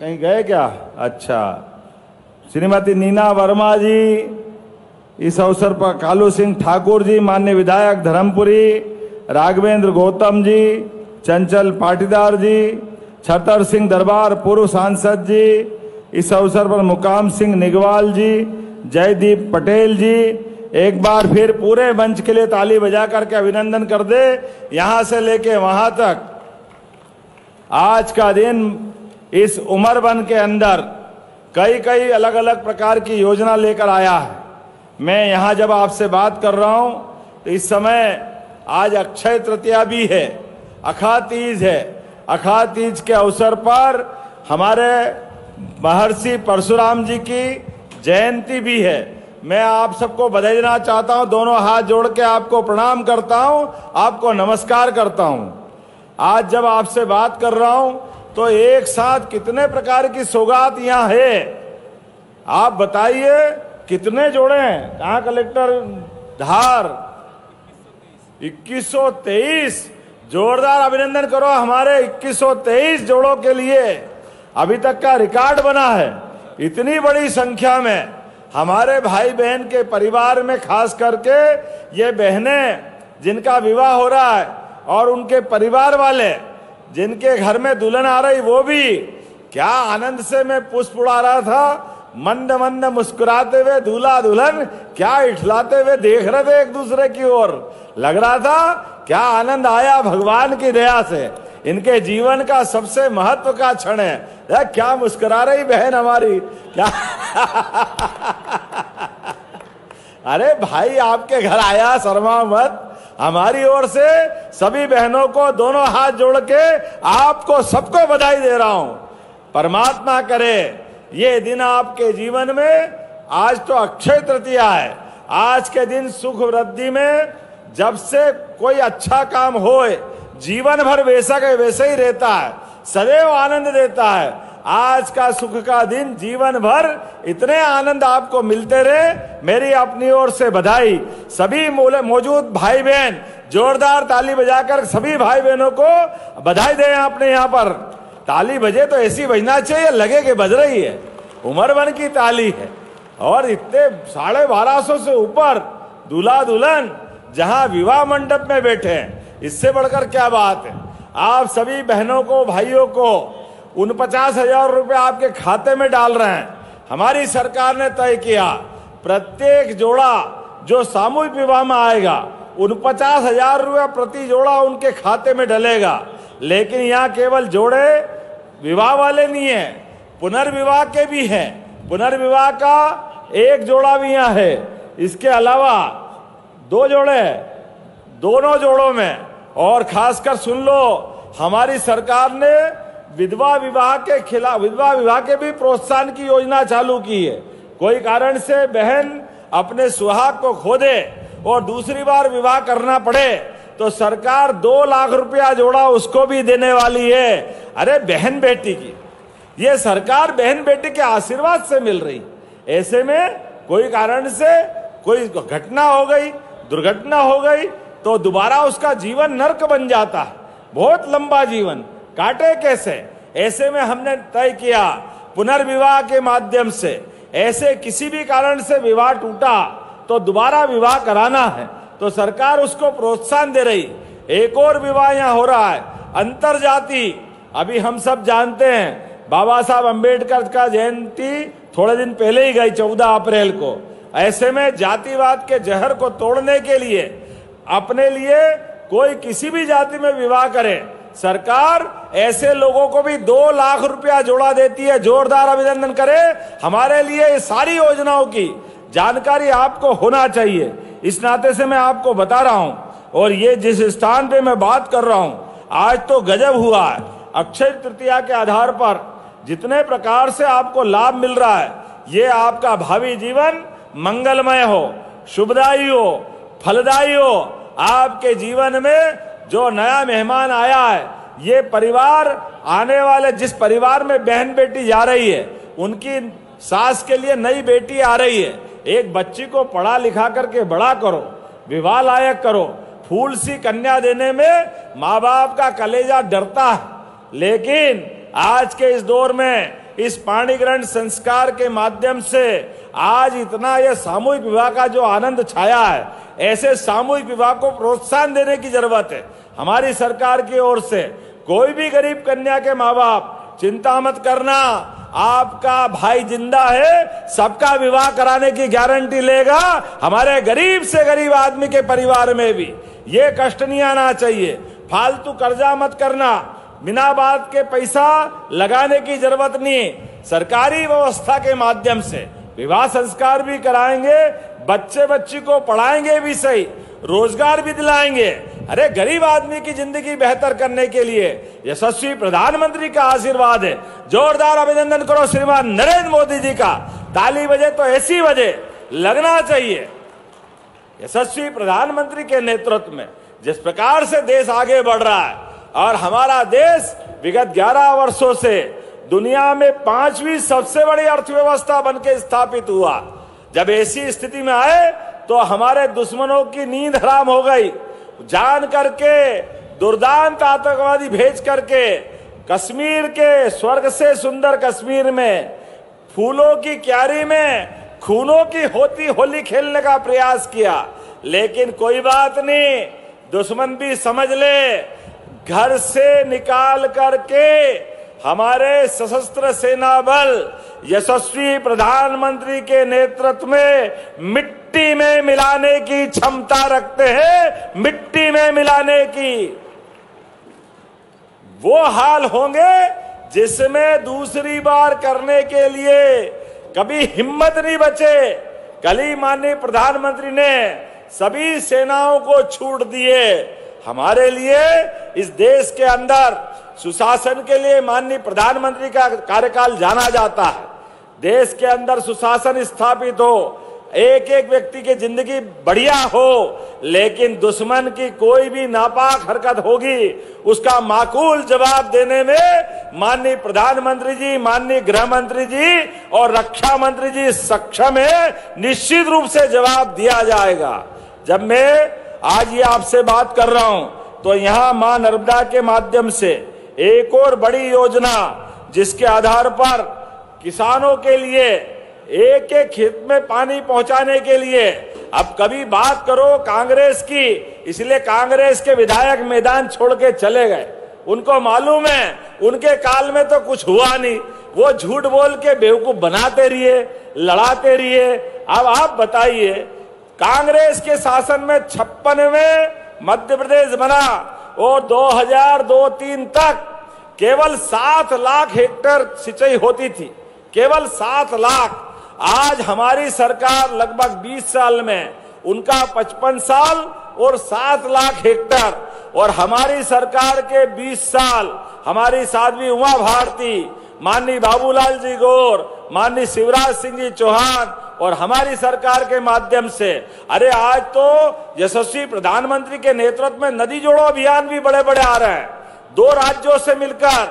Speaker 3: कहीं गए क्या? अच्छा, श्रीमती नीना वर्मा जी, इस अवसर पर कालू सिंह ठाकुर जी, माननीय विधायक धर्मपुरी, राघवेंद्र गौतम जी, चंचल पाटीदार जी, छतर सिंह दरबार पूर्व सांसद जी, इस अवसर पर मुकाम सिंह निगवाल जी, जयदीप पटेल जी। एक बार फिर पूरे मंच के लिए ताली बजा करके अभिनंदन कर दे। यहां से लेके वहां तक आज का दिन इस उमरवन के अंदर कई कई अलग अलग प्रकार की योजना लेकर आया है। मैं यहां जब आपसे बात कर रहा हूं तो इस समय आज अक्षय तृतीया भी है, अखा तीज है। अखा तीज के अवसर पर हमारे महर्षि परशुराम जी की जयंती भी है। मैं आप सबको बधाई देना चाहता हूं, दोनों हाथ जोड़ के आपको प्रणाम करता हूं, आपको नमस्कार करता हूं। आज जब आपसे बात कर रहा हूं तो एक साथ कितने प्रकार की सौगात यहां है, आप बताइए कितने जोड़े हैं? कहां कलेक्टर? धार 2123। जोरदार अभिनंदन करो हमारे 2123 जोड़ों के लिए। अभी तक का रिकॉर्ड बना है। इतनी बड़ी संख्या में हमारे भाई बहन के परिवार में, खास करके ये बहनें जिनका विवाह हो रहा है और उनके परिवार वाले जिनके घर में दुल्हन आ रही, वो भी क्या आनंद से मैं पुष्प उड़ा रहा था। मंद मंद मुस्कुराते हुए दूल्हा दुल्हन क्या इठलाते हुए देख रहे थे एक दूसरे की ओर। लग रहा था क्या आनंद आया भगवान की दया से। इनके जीवन का सबसे महत्व का क्षण है। क्या मुस्कुरा रही बहन हमारी, क्या अरे भाई आपके घर आया, शर्मा मत। हमारी ओर से सभी बहनों को दोनों हाथ जोड़ के आपको सबको बधाई दे रहा हूं। परमात्मा करे ये दिन आपके जीवन में, आज तो अक्षय तृतीया है, आज के दिन सुख वृद्धि में जब से कोई अच्छा काम होए जीवन भर वैसा के वैसे ही रहता है, सदैव आनंद देता है। आज का सुख का दिन जीवन भर इतने आनंद आपको मिलते रहे, मेरी अपनी ओर से बधाई। सभी मौजूद भाई बहन जोरदार ताली बजाकर सभी भाई बहनों को बधाई दें। आपने यहाँ पर ताली बजे तो ऐसी बजना चाहिए लगे कि बज रही है। उमरवन की ताली है और इतने 1250 से ऊपर दूल्हा दुल्हन जहां विवाह मंडप में बैठे हैं, इससे बढ़कर क्या बात है। आप सभी बहनों को, भाइयों को 49,000 रुपए आपके खाते में डाल रहे हैं। हमारी सरकार ने तय किया प्रत्येक जोड़ा जो सामूहिक विवाह में आएगा 49,000 रुपए प्रति जोड़ा उनके खाते में डलेगा। लेकिन यहाँ केवल जोड़े विवाह वाले नहीं है, पुनर्विवाह के भी हैं। पुनर्विवाह का एक जोड़ा भी यहाँ है। इसके अलावा 2 जोड़े, दोनों जोड़ों में, और खासकर सुन लो, हमारी सरकार ने विधवा विवाह के खिलाफ, विधवा विवाह के भी प्रोत्साहन की योजना चालू की है। कोई कारण से बहन अपने सुहाग को खो दे और दूसरी बार विवाह करना पड़े तो सरकार 2 लाख रुपया जोड़ा उसको भी देने वाली है। अरे बहन बेटी की, ये सरकार बहन बेटी के आशीर्वाद से मिल रही। ऐसे में कोई कारण से कोई घटना हो गई, दुर्घटना हो गई तो दोबारा उसका जीवन नर्क बन जाता है, बहुत लंबा जीवन काटे कैसे। ऐसे में हमने तय किया पुनर्विवाह के माध्यम से, ऐसे किसी भी कारण से विवाह टूटा तो दोबारा विवाह कराना है तो सरकार उसको प्रोत्साहन दे रही। एक और विवाह यहाँ हो रहा है अंतरजाति। अभी हम सब जानते हैं बाबा साहब अंबेडकर का जयंती थोड़े दिन पहले ही गई 14 अप्रैल को। ऐसे में जातिवाद के जहर को तोड़ने के लिए अपने लिए कोई किसी भी जाति में विवाह करे, सरकार ऐसे लोगों को भी 2 लाख रुपया जोड़ा देती है। जोरदार अभिनंदन करें। हमारे लिए ये सारी योजनाओं की जानकारी आपको होना चाहिए। इस नाते से मैं आपको बता रहा हूं, और ये जिस स्थान पे मैं बात कर रहा हूं, आज तो गजब हुआ है। अक्षय तृतीया के आधार पर जितने प्रकार से आपको लाभ मिल रहा है, ये आपका भावी जीवन मंगलमय हो, शुभदायी हो, फलदायी हो। आपके जीवन में जो नया मेहमान आया है, ये परिवार आने वाले जिस परिवार में बहन बेटी जा रही है, उनकी सास के लिए नई बेटी आ रही है। एक बच्ची को पढ़ा लिखा करके बड़ा करो, विवाह लायक करो। फूल सी कन्या देने में माँ बाप का कलेजा डरता है, लेकिन आज के इस दौर में इस पाणी ग्रहण संस्कार के माध्यम से आज इतना यह सामूहिक विवाह का जो आनंद छाया है, ऐसे सामूहिक विवाह को प्रोत्साहन देने की जरूरत है हमारी सरकार की ओर से। कोई भी गरीब कन्या के माँ बाप चिंता मत करना, आपका भाई जिंदा है, सबका विवाह कराने की गारंटी लेगा। हमारे गरीब से गरीब आदमी के परिवार में भी ये कष्ट नहीं आना चाहिए। फालतू कर्जा मत करना, बिना बात के पैसा लगाने की जरूरत नहीं। सरकारी व्यवस्था के माध्यम से विवाह संस्कार भी कराएंगे, बच्चे बच्ची को पढ़ाएंगे भी सही, रोजगार भी दिलाएंगे। अरे गरीब आदमी की जिंदगी बेहतर करने के लिए यशस्वी प्रधानमंत्री का आशीर्वाद है। जोरदार अभिनंदन करो श्रीमान नरेंद्र मोदी जी का। ताली बजे तो ऐसी बजे लगना चाहिए। यशस्वी प्रधानमंत्री के नेतृत्व में जिस प्रकार से देश आगे बढ़ रहा है, और हमारा देश विगत 11 वर्षों से दुनिया में 5वीं सबसे बड़ी अर्थव्यवस्था बनकर स्थापित हुआ। जब ऐसी स्थिति में आए तो हमारे दुश्मनों की नींद हराम हो गई। जान करके दुर्दांत आतंकवादी भेज करके कश्मीर के स्वर्ग से सुंदर कश्मीर में फूलों की क्यारी में खूनों की होती होली खेलने का प्रयास किया। लेकिन कोई बात नहीं, दुश्मन भी समझ ले, घर से निकाल करके हमारे सशस्त्र सेना बल यशस्वी प्रधानमंत्री के नेतृत्व में मिट्टी में मिलाने की क्षमता रखते हैं। मिट्टी में मिलाने की वो हाल होंगे जिसमें दूसरी बार करने के लिए कभी हिम्मत नहीं बचे। कल ही माननीय प्रधानमंत्री ने सभी सेनाओं को छूट दिए। हमारे लिए इस देश के अंदर सुशासन के लिए माननीय प्रधानमंत्री का कार्यकाल जाना जाता है। देश के अंदर सुशासन स्थापित हो, एक एक व्यक्ति की जिंदगी बढ़िया हो, लेकिन दुश्मन की कोई भी नापाक हरकत होगी उसका माकूल जवाब देने में माननीय प्रधानमंत्री जी, माननीय गृह मंत्री जी और रक्षा मंत्री जी सक्षम है। निश्चित रूप से जवाब दिया जाएगा। जब मैं आज ये आपसे बात कर रहा हूं तो यहां मां नर्मदा के माध्यम से एक और बड़ी योजना, जिसके आधार पर किसानों के लिए एक एक खेत में पानी पहुंचाने के लिए, अब कभी बात करो कांग्रेस की, इसलिए कांग्रेस के विधायक मैदान छोड़ के चले गए। उनको मालूम है उनके काल में तो कुछ हुआ नहीं, वो झूठ बोल के बेवकूफ बनाते रहिए, लड़ाते रहिए। अब आप बताइए, कांग्रेस के शासन में 56 में मध्य प्रदेश बना और 2002-03 तक केवल 7 लाख हेक्टेयर सिंचाई होती थी, केवल 7 लाख। आज हमारी सरकार लगभग 20 साल में, उनका 55 साल और 7 लाख हेक्टेयर, और हमारी सरकार के 20 साल हमारी साध्वी उमा भारती, माननीय बाबूलाल जी गौर, माननीय शिवराज सिंह जी चौहान और हमारी सरकार के माध्यम से, अरे आज तो यशस्वी प्रधानमंत्री के नेतृत्व में नदी जोड़ो अभियान भी बड़े बड़े आ रहे हैं। 2 राज्यों से मिलकर,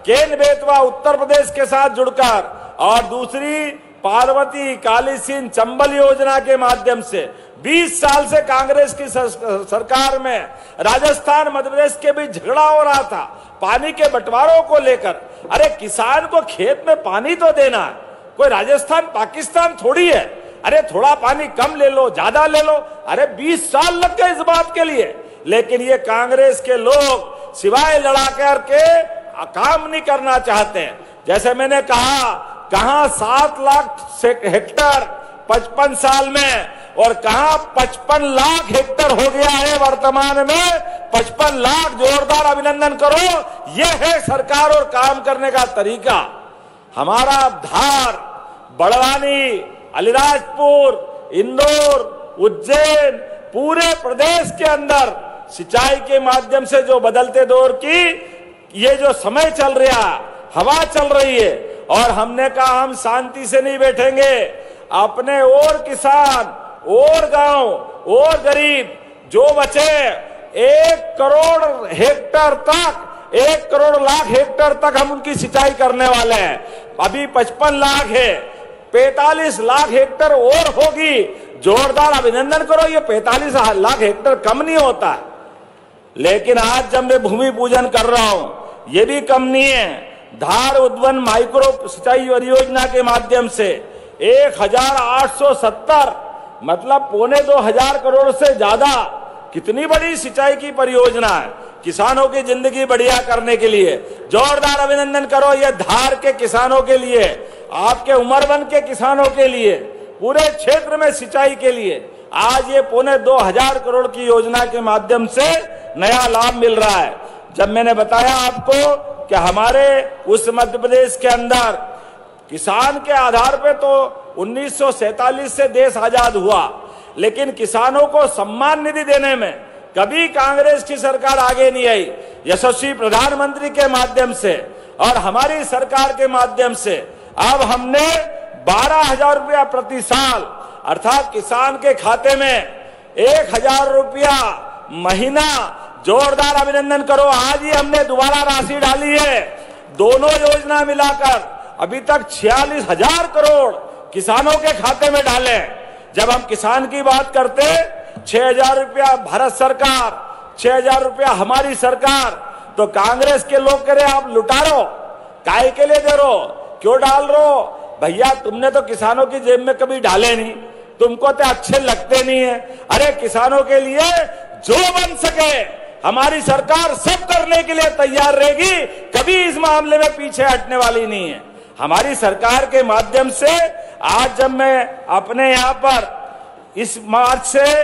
Speaker 3: केन बेतवा उत्तर प्रदेश के साथ जुड़कर, और दूसरी पार्वती काली सिंध चंबल योजना के माध्यम से 20 साल से कांग्रेस की सरकार में राजस्थान मध्य प्रदेश के बीच झगड़ा हो रहा था पानी के बंटवारों को लेकर। अरे किसान को खेत में पानी तो देना है, कोई राजस्थान पाकिस्तान थोड़ी है। अरे थोड़ा पानी कम ले लो, ज्यादा ले लो। अरे 20 साल लग गए इस बात के लिए, लेकिन ये कांग्रेस के लोग सिवाय लड़ा करके काम नहीं करना चाहते हैं। जैसे मैंने कहा, कहां 7 लाख हेक्टर 55 साल में, और कहां 55 लाख हेक्टर हो गया है वर्तमान में। 55 लाख, जोरदार अभिनंदन करो। यह है सरकार और काम करने का तरीका। हमारा धार, बड़वानी, अलीराजपुर, इंदौर, उज्जैन, पूरे प्रदेश के अंदर सिंचाई के माध्यम से जो बदलते दौर की ये जो समय चल रहा, हवा चल रही है, और हमने कहा हम शांति से नहीं बैठेंगे। अपने और किसान और गांव और गरीब जो बचे 1 करोड़ हेक्टर तक, 1 करोड़ लाख हेक्टर तक हम उनकी सिंचाई करने वाले हैं। अभी 55 लाख है, 45 लाख हेक्टर और होगी। जोरदार अभिनंदन करो। ये 45 लाख हेक्टर कम नहीं होता, लेकिन आज जब मैं भूमि पूजन कर रहा हूं, ये भी कम नहीं है। धार उद्वन माइक्रो सिंचाई परियोजना के माध्यम से 1870, मतलब 2500 करोड़ से ज्यादा, कितनी बड़ी सिंचाई की परियोजना है किसानों की जिंदगी बढ़िया करने के लिए। जोरदार अभिनंदन करो ये धार के किसानों के लिए, आपके उमरबन के किसानों के लिए, पूरे क्षेत्र में सिंचाई के लिए। आज ये 2500 करोड़ की योजना के माध्यम से नया लाभ मिल रहा है। जब मैंने बताया आपको कि हमारे उस मध्य प्रदेश के अंदर किसान के आधार पे तो 1947 से देश आजाद हुआ, लेकिन किसानों को सम्मान निधि देने में कभी कांग्रेस की सरकार आगे नहीं आई। यशस्वी प्रधानमंत्री के माध्यम से और हमारी सरकार के माध्यम से अब हमने 12,000 रुपया प्रति साल, अर्थात किसान के खाते में 1,000 रुपया महीना। जोरदार अभिनंदन करो। आज ही हमने दोबारा राशि डाली है। दोनों योजना मिलाकर अभी तक 46,000 करोड़ किसानों के खाते में डाले। जब हम किसान की बात करते 6,000 रुपया भारत सरकार, 6,000 रुपया हमारी सरकार, तो कांग्रेस के लोग कह रहे आप लुटा रो, काय के लिए दे रो, क्यों डाल रो? भैया तुमने तो किसानों की जेब में कभी डाले नहीं, तुमको तो अच्छे लगते नहीं है। अरे किसानों के लिए जो बन सके हमारी सरकार सब करने के लिए तैयार रहेगी, कभी इस मामले में पीछे हटने वाली नहीं है। हमारी सरकार के माध्यम से आज जब मैं अपने यहाँ पर इस मार्च से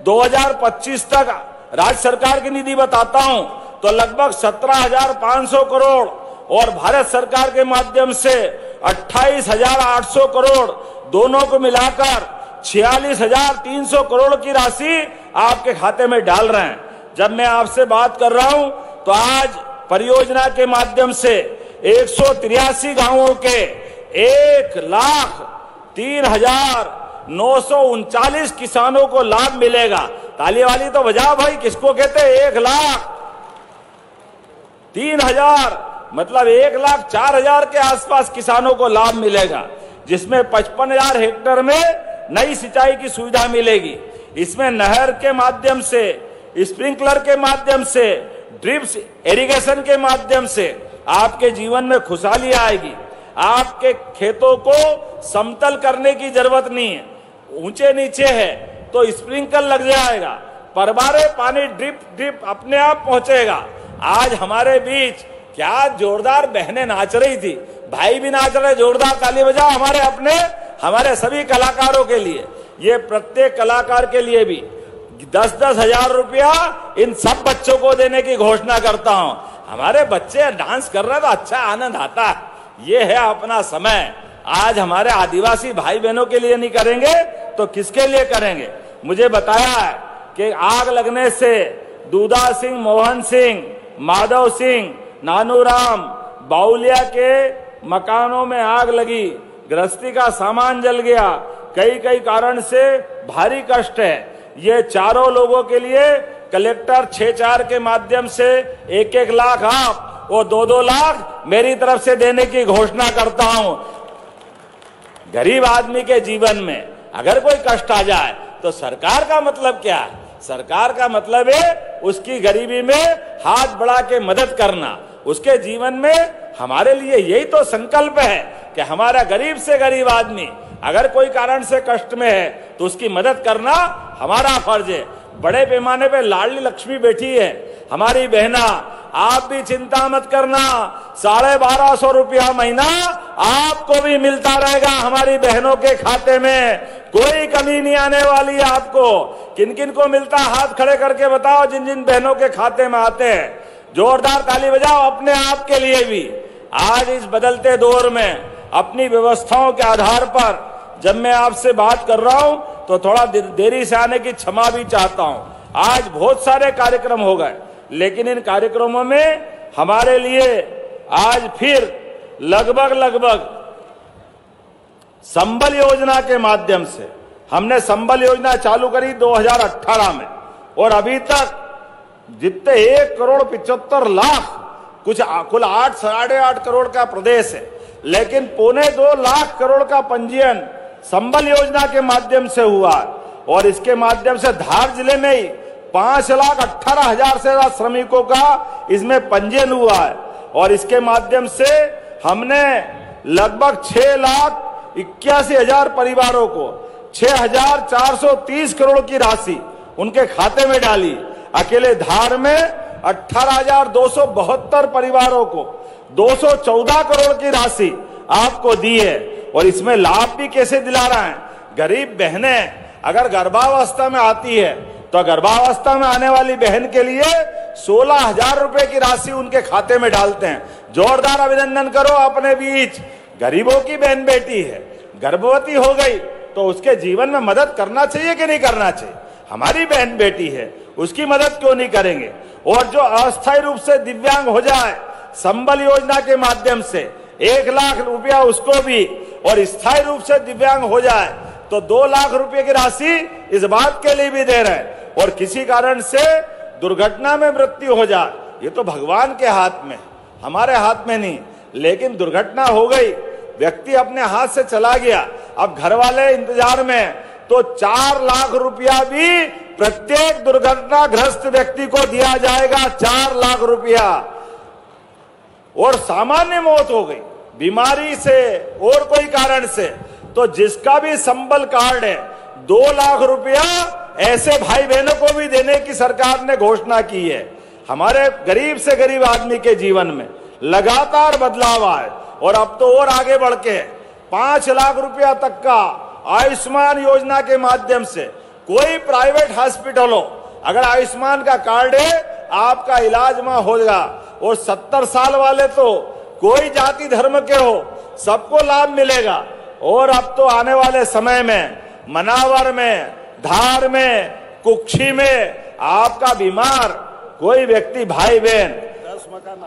Speaker 3: 2025 तक राज्य सरकार की निधि बताता हूं, तो लगभग 17,500 करोड़ और भारत सरकार के माध्यम से 28,800 करोड़, दोनों को मिलाकर 46,300 करोड़ की राशि आपके खाते में डाल रहे हैं। जब मैं आपसे बात कर रहा हूं तो आज परियोजना के माध्यम से 183 गांवों के 1,03,939 किसानों को लाभ मिलेगा। ताली वाली तो बजाओ भाई, किसको कहते हैं 1,03,000, मतलब 1,04,000 के आसपास किसानों को लाभ मिलेगा, जिसमें 55,000 हेक्टर में नई सिंचाई की सुविधा मिलेगी। इसमें नहर के माध्यम से, स्प्रिंकलर के माध्यम से, ड्रिप्स इरिगेशन के माध्यम से आपके जीवन में खुशहाली आएगी। आपके खेतों को समतल करने की जरूरत नहीं है, ऊंचे नीचे है तो स्प्रिंकल लग जाएगा, परबारे पानी ड्रिप अपने आप पहुंचेगा। आज हमारे बीच क्या जोरदार बहनें नाच रही थी, भाई भी नाच रहे, जोरदार ताली बजाओ हमारे सभी कलाकारों के लिए। ये प्रत्येक कलाकार के लिए भी 10-10 हजार रुपया इन सब बच्चों को देने की घोषणा करता हूं। हमारे बच्चे डांस कर रहे हैं तो अच्छा आनंद आता है। ये है अपना समय। आज हमारे आदिवासी भाई बहनों के लिए नहीं करेंगे तो किसके लिए करेंगे? मुझे बताया है कि आग लगने से दूधा सिंह, मोहन सिंह, माधव सिंह, नानूराम, बाउलिया के मकानों में आग लगी, गृहस्थी का सामान जल गया, कई कारण से भारी कष्ट है। ये चारों लोगों के लिए कलेक्टर 6-4 के माध्यम से 1-1 लाख आप और 2-2 लाख मेरी तरफ से देने की घोषणा करता हूं। गरीब आदमी के जीवन में अगर कोई कष्ट आ जाए तो सरकार का मतलब क्या है? सरकार का मतलब है उसकी गरीबी में हाथ बढ़ा के मदद करना। उसके जीवन में हमारे लिए यही तो संकल्प है कि हमारा गरीब से गरीब आदमी अगर कोई कारण से कष्ट में है तो उसकी मदद करना हमारा फर्ज है। बड़े पैमाने पे लाडली लक्ष्मी बैठी है हमारी बहना, आप भी चिंता मत करना, 1250 रुपया महीना आपको भी मिलता रहेगा हमारी बहनों के खाते में, कोई कमी नहीं आने वाली है आपको। किन किन को मिलता, हाथ खड़े करके बताओ जिन जिन बहनों के खाते में आते हैं। जोरदार ताली बजाओ अपने आप के लिए भी। आज इस बदलते दौर में अपनी व्यवस्थाओं के आधार पर जब मैं आपसे बात कर रहा हूं तो थोड़ा देरी से आने की क्षमा भी चाहता हूं। आज बहुत सारे कार्यक्रम हो गए, लेकिन इन कार्यक्रमों में हमारे लिए आज फिर लगभग संबल योजना के माध्यम से हमने संबल योजना चालू करी 2018 में, और अभी तक जितने 1,75,00,000 कुछ कुल 8 साढ़े 8 करोड़ का प्रदेश है, लेकिन 2.25 लाख करोड़ का पंजीयन संबल योजना के माध्यम से हुआ। और इसके माध्यम से धार जिले में ही 5,18,000 से ज्यादा श्रमिकों का इसमें पंजीयन हुआ है। और इसके माध्यम से हमने लगभग 6,81,000 परिवारों को 6,430 करोड़ की राशि उनके खाते में डाली। अकेले धार में 18,272 परिवारों को 214 करोड़ की राशि आपको दी है। और इसमें लाभ भी कैसे दिला रहा है, गरीब बहनें अगर गर्भावस्था में आती है तो गर्भावस्था में आने वाली बहन के लिए 16,000 रुपए की राशि उनके खाते में डालते हैं। जोरदार अभिनंदन करो अपने बीच। गरीबों की बहन बेटी है, गर्भवती हो गई तो उसके जीवन में मदद करना चाहिए कि नहीं करना चाहिए? हमारी बहन बेटी है, उसकी मदद क्यों नहीं करेंगे? और जो अस्थायी रूप से दिव्यांग हो जाए संबल योजना के माध्यम से 1 लाख रुपया उसको भी, और स्थायी रूप से दिव्यांग हो जाए तो 2 लाख रुपए की राशि इस बात के लिए भी दे रहे हैं। और किसी कारण से दुर्घटना में मृत्यु हो जाए, ये तो भगवान के हाथ में, हमारे हाथ में नहीं। लेकिन दुर्घटना हो गई, व्यक्ति अपने हाथ से चला गया, अब घर वाले इंतजार में, तो 4 लाख रुपया भी प्रत्येक दुर्घटनाग्रस्त व्यक्ति को दिया जाएगा। 4 लाख रुपया। और सामान्य मौत हो गई बीमारी से और कोई कारण से, तो जिसका भी संबल कार्ड है 2 लाख रुपया ऐसे भाई बहनों को भी देने की सरकार ने घोषणा की है। हमारे गरीब से गरीब आदमी के जीवन में लगातार बदलाव आए, और अब तो और आगे बढ़ के 5 लाख रुपया तक का आयुष्मान योजना के माध्यम से कोई प्राइवेट हॉस्पिटल हो, अगर आयुष्मान का कार्ड है आपका इलाज वहां होगा। और 70 साल वाले तो कोई जाति धर्म के हो सबको लाभ मिलेगा। और अब तो आने वाले समय में मनावर में, धार में, कुक्षी में आपका बीमार कोई व्यक्ति भाई बहन 10 मकान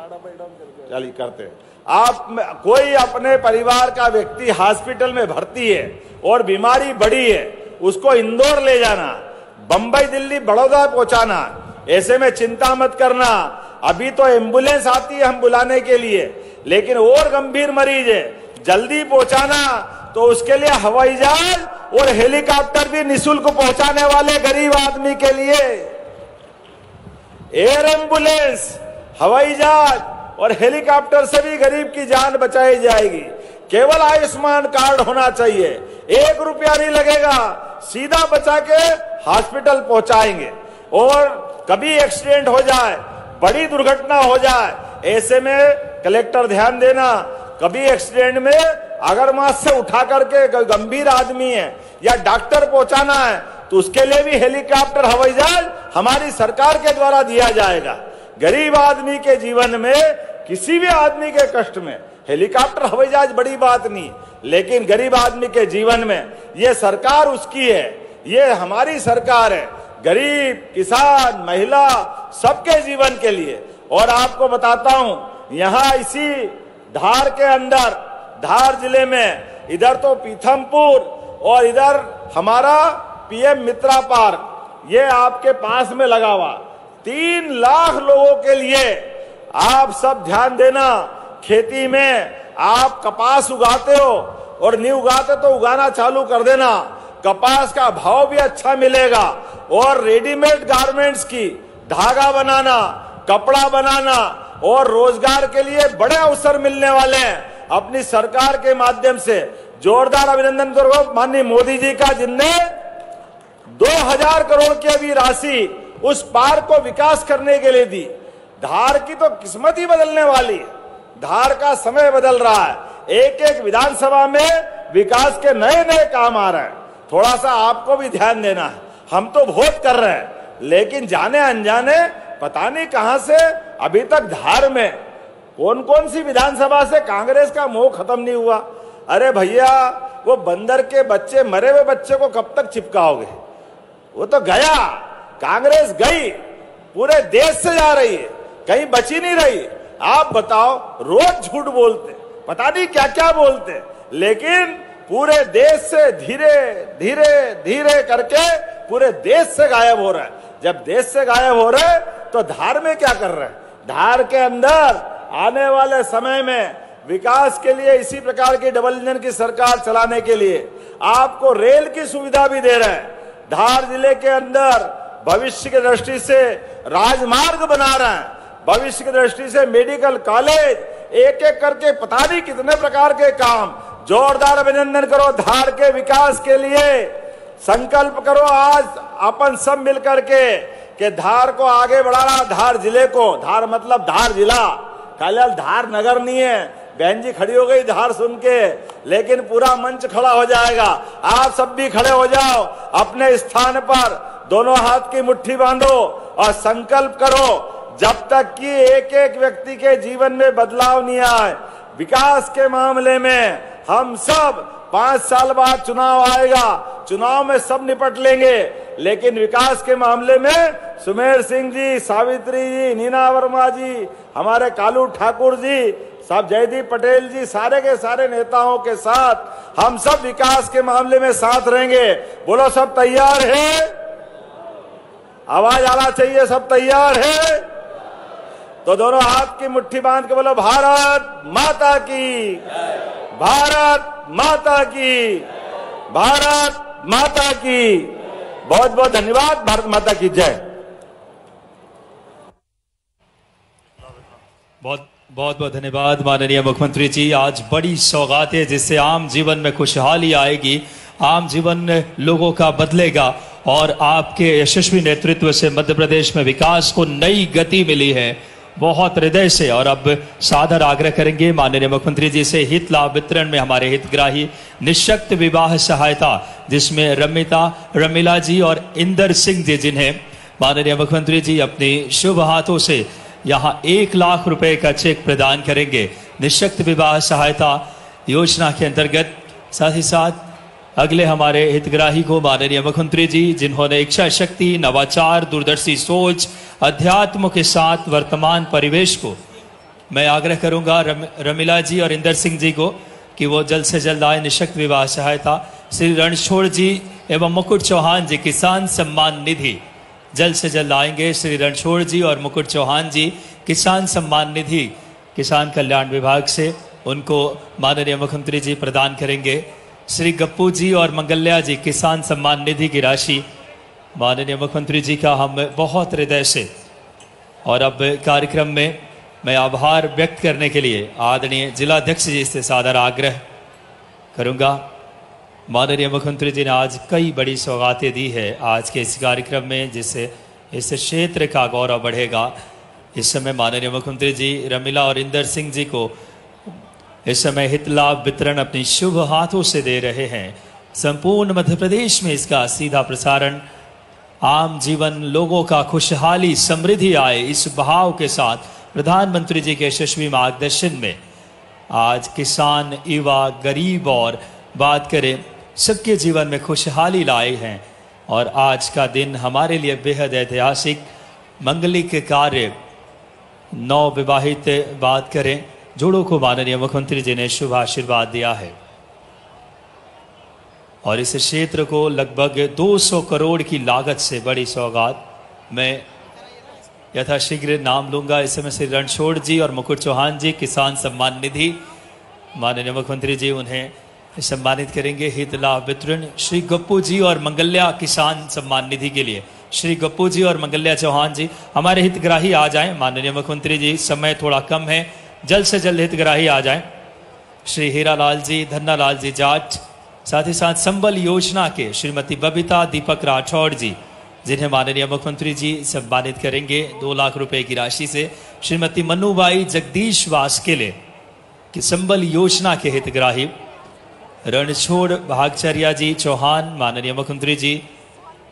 Speaker 3: चली करते, आप कोई अपने परिवार का व्यक्ति हॉस्पिटल में भर्ती है और बीमारी बड़ी है, उसको इंदौर ले जाना, बंबई, दिल्ली, बड़ौदा पहुंचाना, ऐसे में चिंता मत करना। अभी तो एम्बुलेंस आती है हम बुलाने के लिए, लेकिन और गंभीर मरीज है जल्दी पहुंचाना तो उसके लिए हवाई जहाज और हेलीकॉप्टर भी निःशुल्क पहुंचाने वाले गरीब आदमी के लिए एयर एम्बुलेंस, हवाई जहाज और हेलीकॉप्टर से भी गरीब की जान बचाई जाएगी। केवल आयुष्मान कार्ड होना चाहिए, 1 रुपया नहीं लगेगा, सीधा बचा के हॉस्पिटल पहुंचाएंगे। और कभी एक्सीडेंट हो जाए, बड़ी दुर्घटना हो जाए, ऐसे में कलेक्टर ध्यान देना, कभी एक्सीडेंट में अगर वहां से उठा करके गंभीर आदमी है या डॉक्टर पहुंचाना है तो उसके लिए भी हेलीकॉप्टर, हवाई जहाज हमारी सरकार के द्वारा दिया जाएगा। गरीब आदमी के जीवन में, किसी भी आदमी के कष्ट में हेलीकॉप्टर, हवाई जहाज बड़ी बात नहीं, लेकिन गरीब आदमी के जीवन में ये सरकार उसकी है, ये हमारी सरकार है, गरीब, किसान, महिला सबके जीवन के लिए। और आपको बताता हूं, यहां इसी धार के अंदर, धार जिले में, इधर तो पीथमपुर और इधर हमारा पीएम मित्रा पार्क, ये आपके पास में लगा हुआ, 3 लाख लोगों के लिए आप सब ध्यान देना। खेती में आप कपास उगाते हो और नहीं उगाते तो उगाना चालू कर देना, कपास का भाव भी अच्छा मिलेगा। और रेडीमेड गारमेंट्स की धागा बनाना, कपड़ा बनाना और रोजगार के लिए बड़े अवसर मिलने वाले हैं। अपनी सरकार के माध्यम से जोरदार अभिनंदन करो माननीय मोदी जी का, जिनने 2000 करोड़ की अभी राशि उस पार्क को विकास करने के लिए दी। धार की तो किस्मत ही बदलने वाली है, धार का समय बदल रहा है। एक एक विधानसभा में विकास के नए नए काम आ रहे हैं। थोड़ा सा आपको भी ध्यान देना है। हम तो वोट कर रहे हैं, लेकिन जाने अनजाने पता नहीं कहां से अभी तक धार में कौन कौन सी विधानसभा से कांग्रेस का मोह खत्म नहीं हुआ। अरे भैया, वो बंदर के बच्चे, मरे हुए बच्चे को कब तक चिपकाओगे? वो तो गया, कांग्रेस गई, पूरे देश से जा रही है, कहीं बची नहीं रही। आप बताओ, रोज झूठ बोलते, पता नहीं क्या क्या बोलते, लेकिन पूरे देश से धीरे धीरे धीरे करके पूरे देश से गायब हो रहा है। जब देश से गायब हो रहे तो धार में क्या कर रहे हैं? धार के अंदर आने वाले समय में विकास के लिए इसी प्रकार की डबल इंजन की सरकार चलाने के लिए आपको रेल की सुविधा भी दे रहे हैं। धार जिले के अंदर भविष्य की दृष्टि से राजमार्ग बना रहे हैं, भविष्य की दृष्टि से मेडिकल कॉलेज, एक एक करके पता नहीं कितने प्रकार के काम। जोरदार अभिनंदन करो धार के विकास के लिए। संकल्प करो आज अपन सब मिलकर के कि धार को आगे बढ़ाना, धार जिले को, धार मतलब धार जिला, कल धार नगर नहीं है। बहन जी खड़ी हो गई धार सुन के, लेकिन पूरा मंच खड़ा हो जाएगा। आप सब भी खड़े हो जाओ अपने स्थान पर, दोनों हाथ की मुट्ठी बांधो और संकल्प करो, जब तक कि एक एक व्यक्ति के जीवन में बदलाव नहीं आए। विकास के मामले में हम सब 5 साल बाद चुनाव आएगा, चुनाव में सब निपट लेंगे, लेकिन विकास के मामले में सुमेर सिंह जी, सावित्री जी, नीना वर्मा जी, हमारे कालू ठाकुर जी, सब जयदीप पटेल जी, सारे के सारे नेताओं के साथ हम सब विकास के मामले में साथ रहेंगे। बोलो सब तैयार है? आवाज आना चाहिए, सब तैयार है? तो दोनों हाथ की मुट्ठी बांध के बोलो भारत माता की, भारत माता की, भारत माता की। बहुत बहुत धन्यवाद। भारत माता की जय।
Speaker 1: बहुत बहुत धन्यवाद माननीय मुख्यमंत्री जी। आज बड़ी सौगात है जिससे आम जीवन में खुशहाली आएगी, आम जीवन लोगों का बदलेगा और आपके यशस्वी नेतृत्व से मध्य प्रदेश में विकास को नई गति मिली है, बहुत हृदय से। और अब सादर आग्रह करेंगे माननीय मुख्यमंत्री जी से हित लाभ वितरण में हमारे हितग्राही निःशक्त विवाह सहायता, जिसमें रमीला जी और इंदर सिंह जी, जिन्हें माननीय मुख्यमंत्री जी अपने शुभ हाथों से यहाँ 1 लाख रुपए का चेक प्रदान करेंगे निःशक्त विवाह सहायता योजना के अंतर्गत। साथ ही साथ अगले हमारे हितग्राही को माननीय मुख्यमंत्री जी, जिन्होंने इच्छा शक्ति, नवाचार, दूरदर्शी सोच, अध्यात्म के साथ वर्तमान परिवेश को, मैं आग्रह करूंगा रमीला जी और इंदर सिंह जी को कि वो जल्द से जल्द आए। निःशक्त विवाह सहायता श्री रणछोड़ जी एवं मुकुट चौहान जी किसान सम्मान निधि जल्द से जल्द आएंगे। श्री रणछोड़ जी और मुकुट चौहान जी किसान सम्मान निधि किसान कल्याण विभाग से उनको माननीय मुख्यमंत्री जी प्रदान करेंगे। श्री गप्पू जी और मंगल्या जी किसान सम्मान निधि की राशि माननीय मुख्यमंत्री जी का हम बहुत हृदय से। और अब कार्यक्रम में मैं आभार व्यक्त करने के लिए आदरणीय जिलाध्यक्ष जी से सादर आग्रह करूंगा। माननीय मुख्यमंत्री जी ने आज कई बड़ी सौगातें दी है आज के इस कार्यक्रम में, जिससे इस क्षेत्र का गौरव बढ़ेगा। इस समय माननीय मुख्यमंत्री जी रमीला और इंदर सिंह जी को इस समय हित लाभ वितरण अपनी शुभ हाथों से दे रहे हैं। संपूर्ण मध्य प्रदेश में इसका सीधा प्रसारण आम जीवन लोगों का खुशहाली समृद्धि आए, इस भाव के साथ प्रधानमंत्री जी के यशस्वी मार्गदर्शन में आज किसान, युवा, गरीब और बात करें सबके जीवन में खुशहाली लाए हैं। और आज का दिन हमारे लिए बेहद ऐतिहासिक मंगलिक कार्य, नव विवाहित बात करें जोड़ों को माननीय मुख्यमंत्री जी ने शुभ आशीर्वाद दिया है। और इस क्षेत्र को लगभग 200 करोड़ की लागत से बड़ी सौगात, मैं यथाशीघ्र नाम लूंगा। इस समय श्री रणछोड़ जी और मुकुट चौहान जी किसान सम्मान निधि, माननीय मुख्यमंत्री जी उन्हें सम्मानित करेंगे। हित लाभ वितरण श्री गप्पू जी और मंगल्या किसान सम्मान निधि के लिए श्री गप्पू जी और मंगल्या चौहान जी हमारे हितग्राही आ जाएं। माननीय मुख्यमंत्री जी समय थोड़ा कम है, जल्द से जल्द हितग्राही आ जाएं। श्री हीरालाल जी, धन्नालाल जी जाट, साथ ही साथ संबल योजना के श्रीमती बबीता दीपक राठौड़ जी, जिन्हें माननीय मुख्यमंत्री जी सम्मानित करेंगे 2 लाख रुपए की राशि से। श्रीमती मनुबाई जगदीश वास्केले की संबल योजना के हितग्राही। रणछोड़ भागचर्या जी चौहान, माननीय मुख्यमंत्री जी,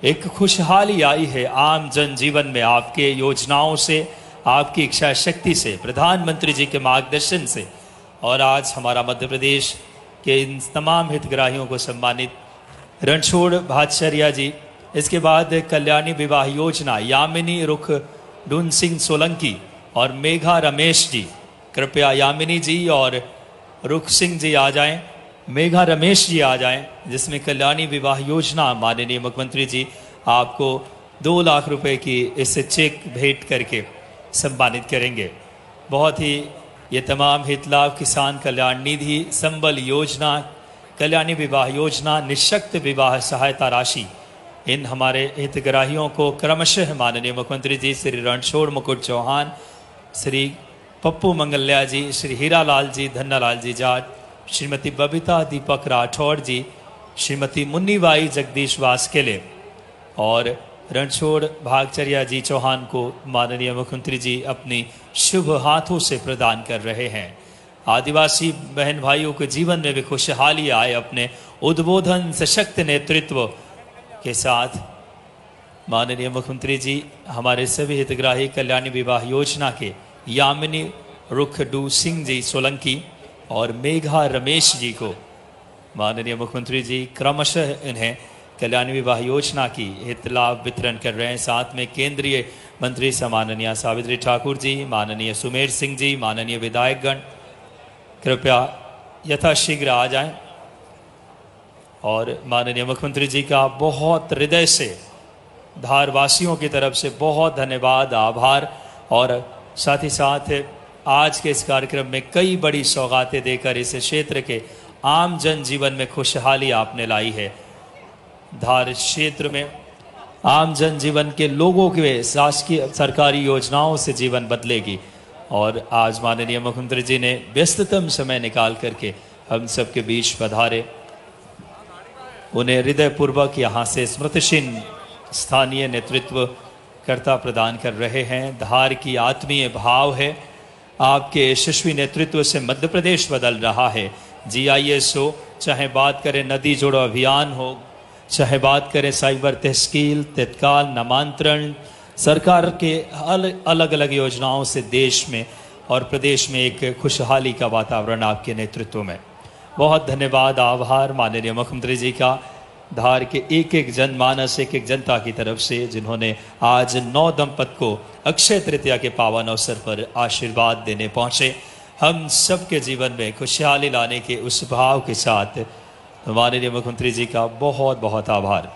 Speaker 1: एक खुशहाली आई है आम जनजीवन में आपके योजनाओं से, आपकी इच्छा शक्ति से, प्रधानमंत्री जी के मार्गदर्शन से। और आज हमारा मध्य प्रदेश के इन तमाम हितग्राहियों को सम्मानित रणछोड़ भागचर्या जी। इसके बाद कल्याणी विवाह योजना यामिनी रुख डून सिंह सोलंकी और मेघा रमेश जी। कृपया यामिनी जी और रुख सिंह जी आ जाएं, मेघा रमेश जी आ जाएं, जिसमें कल्याणी विवाह योजना माननीय मुख्यमंत्री जी आपको 2 लाख रुपए की इस चेक भेंट करके सम्मानित करेंगे। बहुत ही ये तमाम हित लाभ किसान कल्याण निधि, संबल योजना, कल्याणी विवाह योजना, निःशक्त विवाह सहायता राशि, इन हमारे हितग्राहियों को क्रमशः माननीय मुख्यमंत्री जी श्री रणछोड़ मुकुट चौहान, श्री पप्पू मंगल्या जी, श्री हीरालाल जी, धन्नालाल जी जाट, श्रीमती बबीता दीपक राठौड़ जी, श्रीमती मुन्नीबाई जगदीश वास्केले और रणछोड़ भागचर्या जी चौहान को माननीय मुख्यमंत्री जी अपनी शुभ हाथों से प्रदान कर रहे हैं। आदिवासी बहन भाइयों के जीवन में भी खुशहाली आए अपने उद्बोधन सशक्त नेतृत्व के साथ। माननीय मुख्यमंत्री जी हमारे सभी हितग्राही कल्याणी विवाह योजना के यामिनी रुखडू सिंह जी सोलंकी और मेघा रमेश जी को माननीय मुख्यमंत्री जी क्रमशः इन्हें कल्याणी विवाह योजना की हित लाभ वितरण कर रहे हैं। साथ में केंद्रीय मंत्री माननीय सावित्री ठाकुर जी, माननीय सुमेर सिंह जी, माननीय विधायकगण कृपया यथाशीघ्र आ जाएं। और माननीय मुख्यमंत्री जी का बहुत हृदय से धारवासियों की तरफ से बहुत धन्यवाद, आभार। और साथ ही साथ आज के इस कार्यक्रम में कई बड़ी सौगातें देकर इस क्षेत्र के आम जनजीवन में खुशहाली आपने लाई है। धार क्षेत्र में आम जनजीवन के लोगों के शासकीय सरकारी योजनाओं से जीवन बदलेगी। और आज माननीय मुख्यमंत्री जी ने व्यस्ततम समय निकाल करके हम सबके बीच पधारे, उन्हें हृदयपूर्वक यहाँ से स्मृतिचिन्ह स्थानीय नेतृत्व कर्ता प्रदान कर रहे हैं। धार की आत्मीय भाव है, आपके यशस्वी नेतृत्व से मध्य प्रदेश बदल रहा है। GIS हो, चाहे बात करें नदी जोड़ो अभियान हो, चाहे बात करें साइबर तहसील, तत्काल नामांतरण, सरकार के अलग अलग योजनाओं से देश में और प्रदेश में एक खुशहाली का वातावरण आपके नेतृत्व में। बहुत धन्यवाद, आभार माननीय मुख्यमंत्री जी का धार के एक एक जनमानस, एक एक जनता की तरफ से, जिन्होंने आज 9 दंपत को अक्षय तृतीया के पावन अवसर पर आशीर्वाद देने पहुंचे। हम सबके जीवन में खुशहाली लाने के उस भाव के साथ माननीय मुख्यमंत्री जी का बहुत बहुत आभार।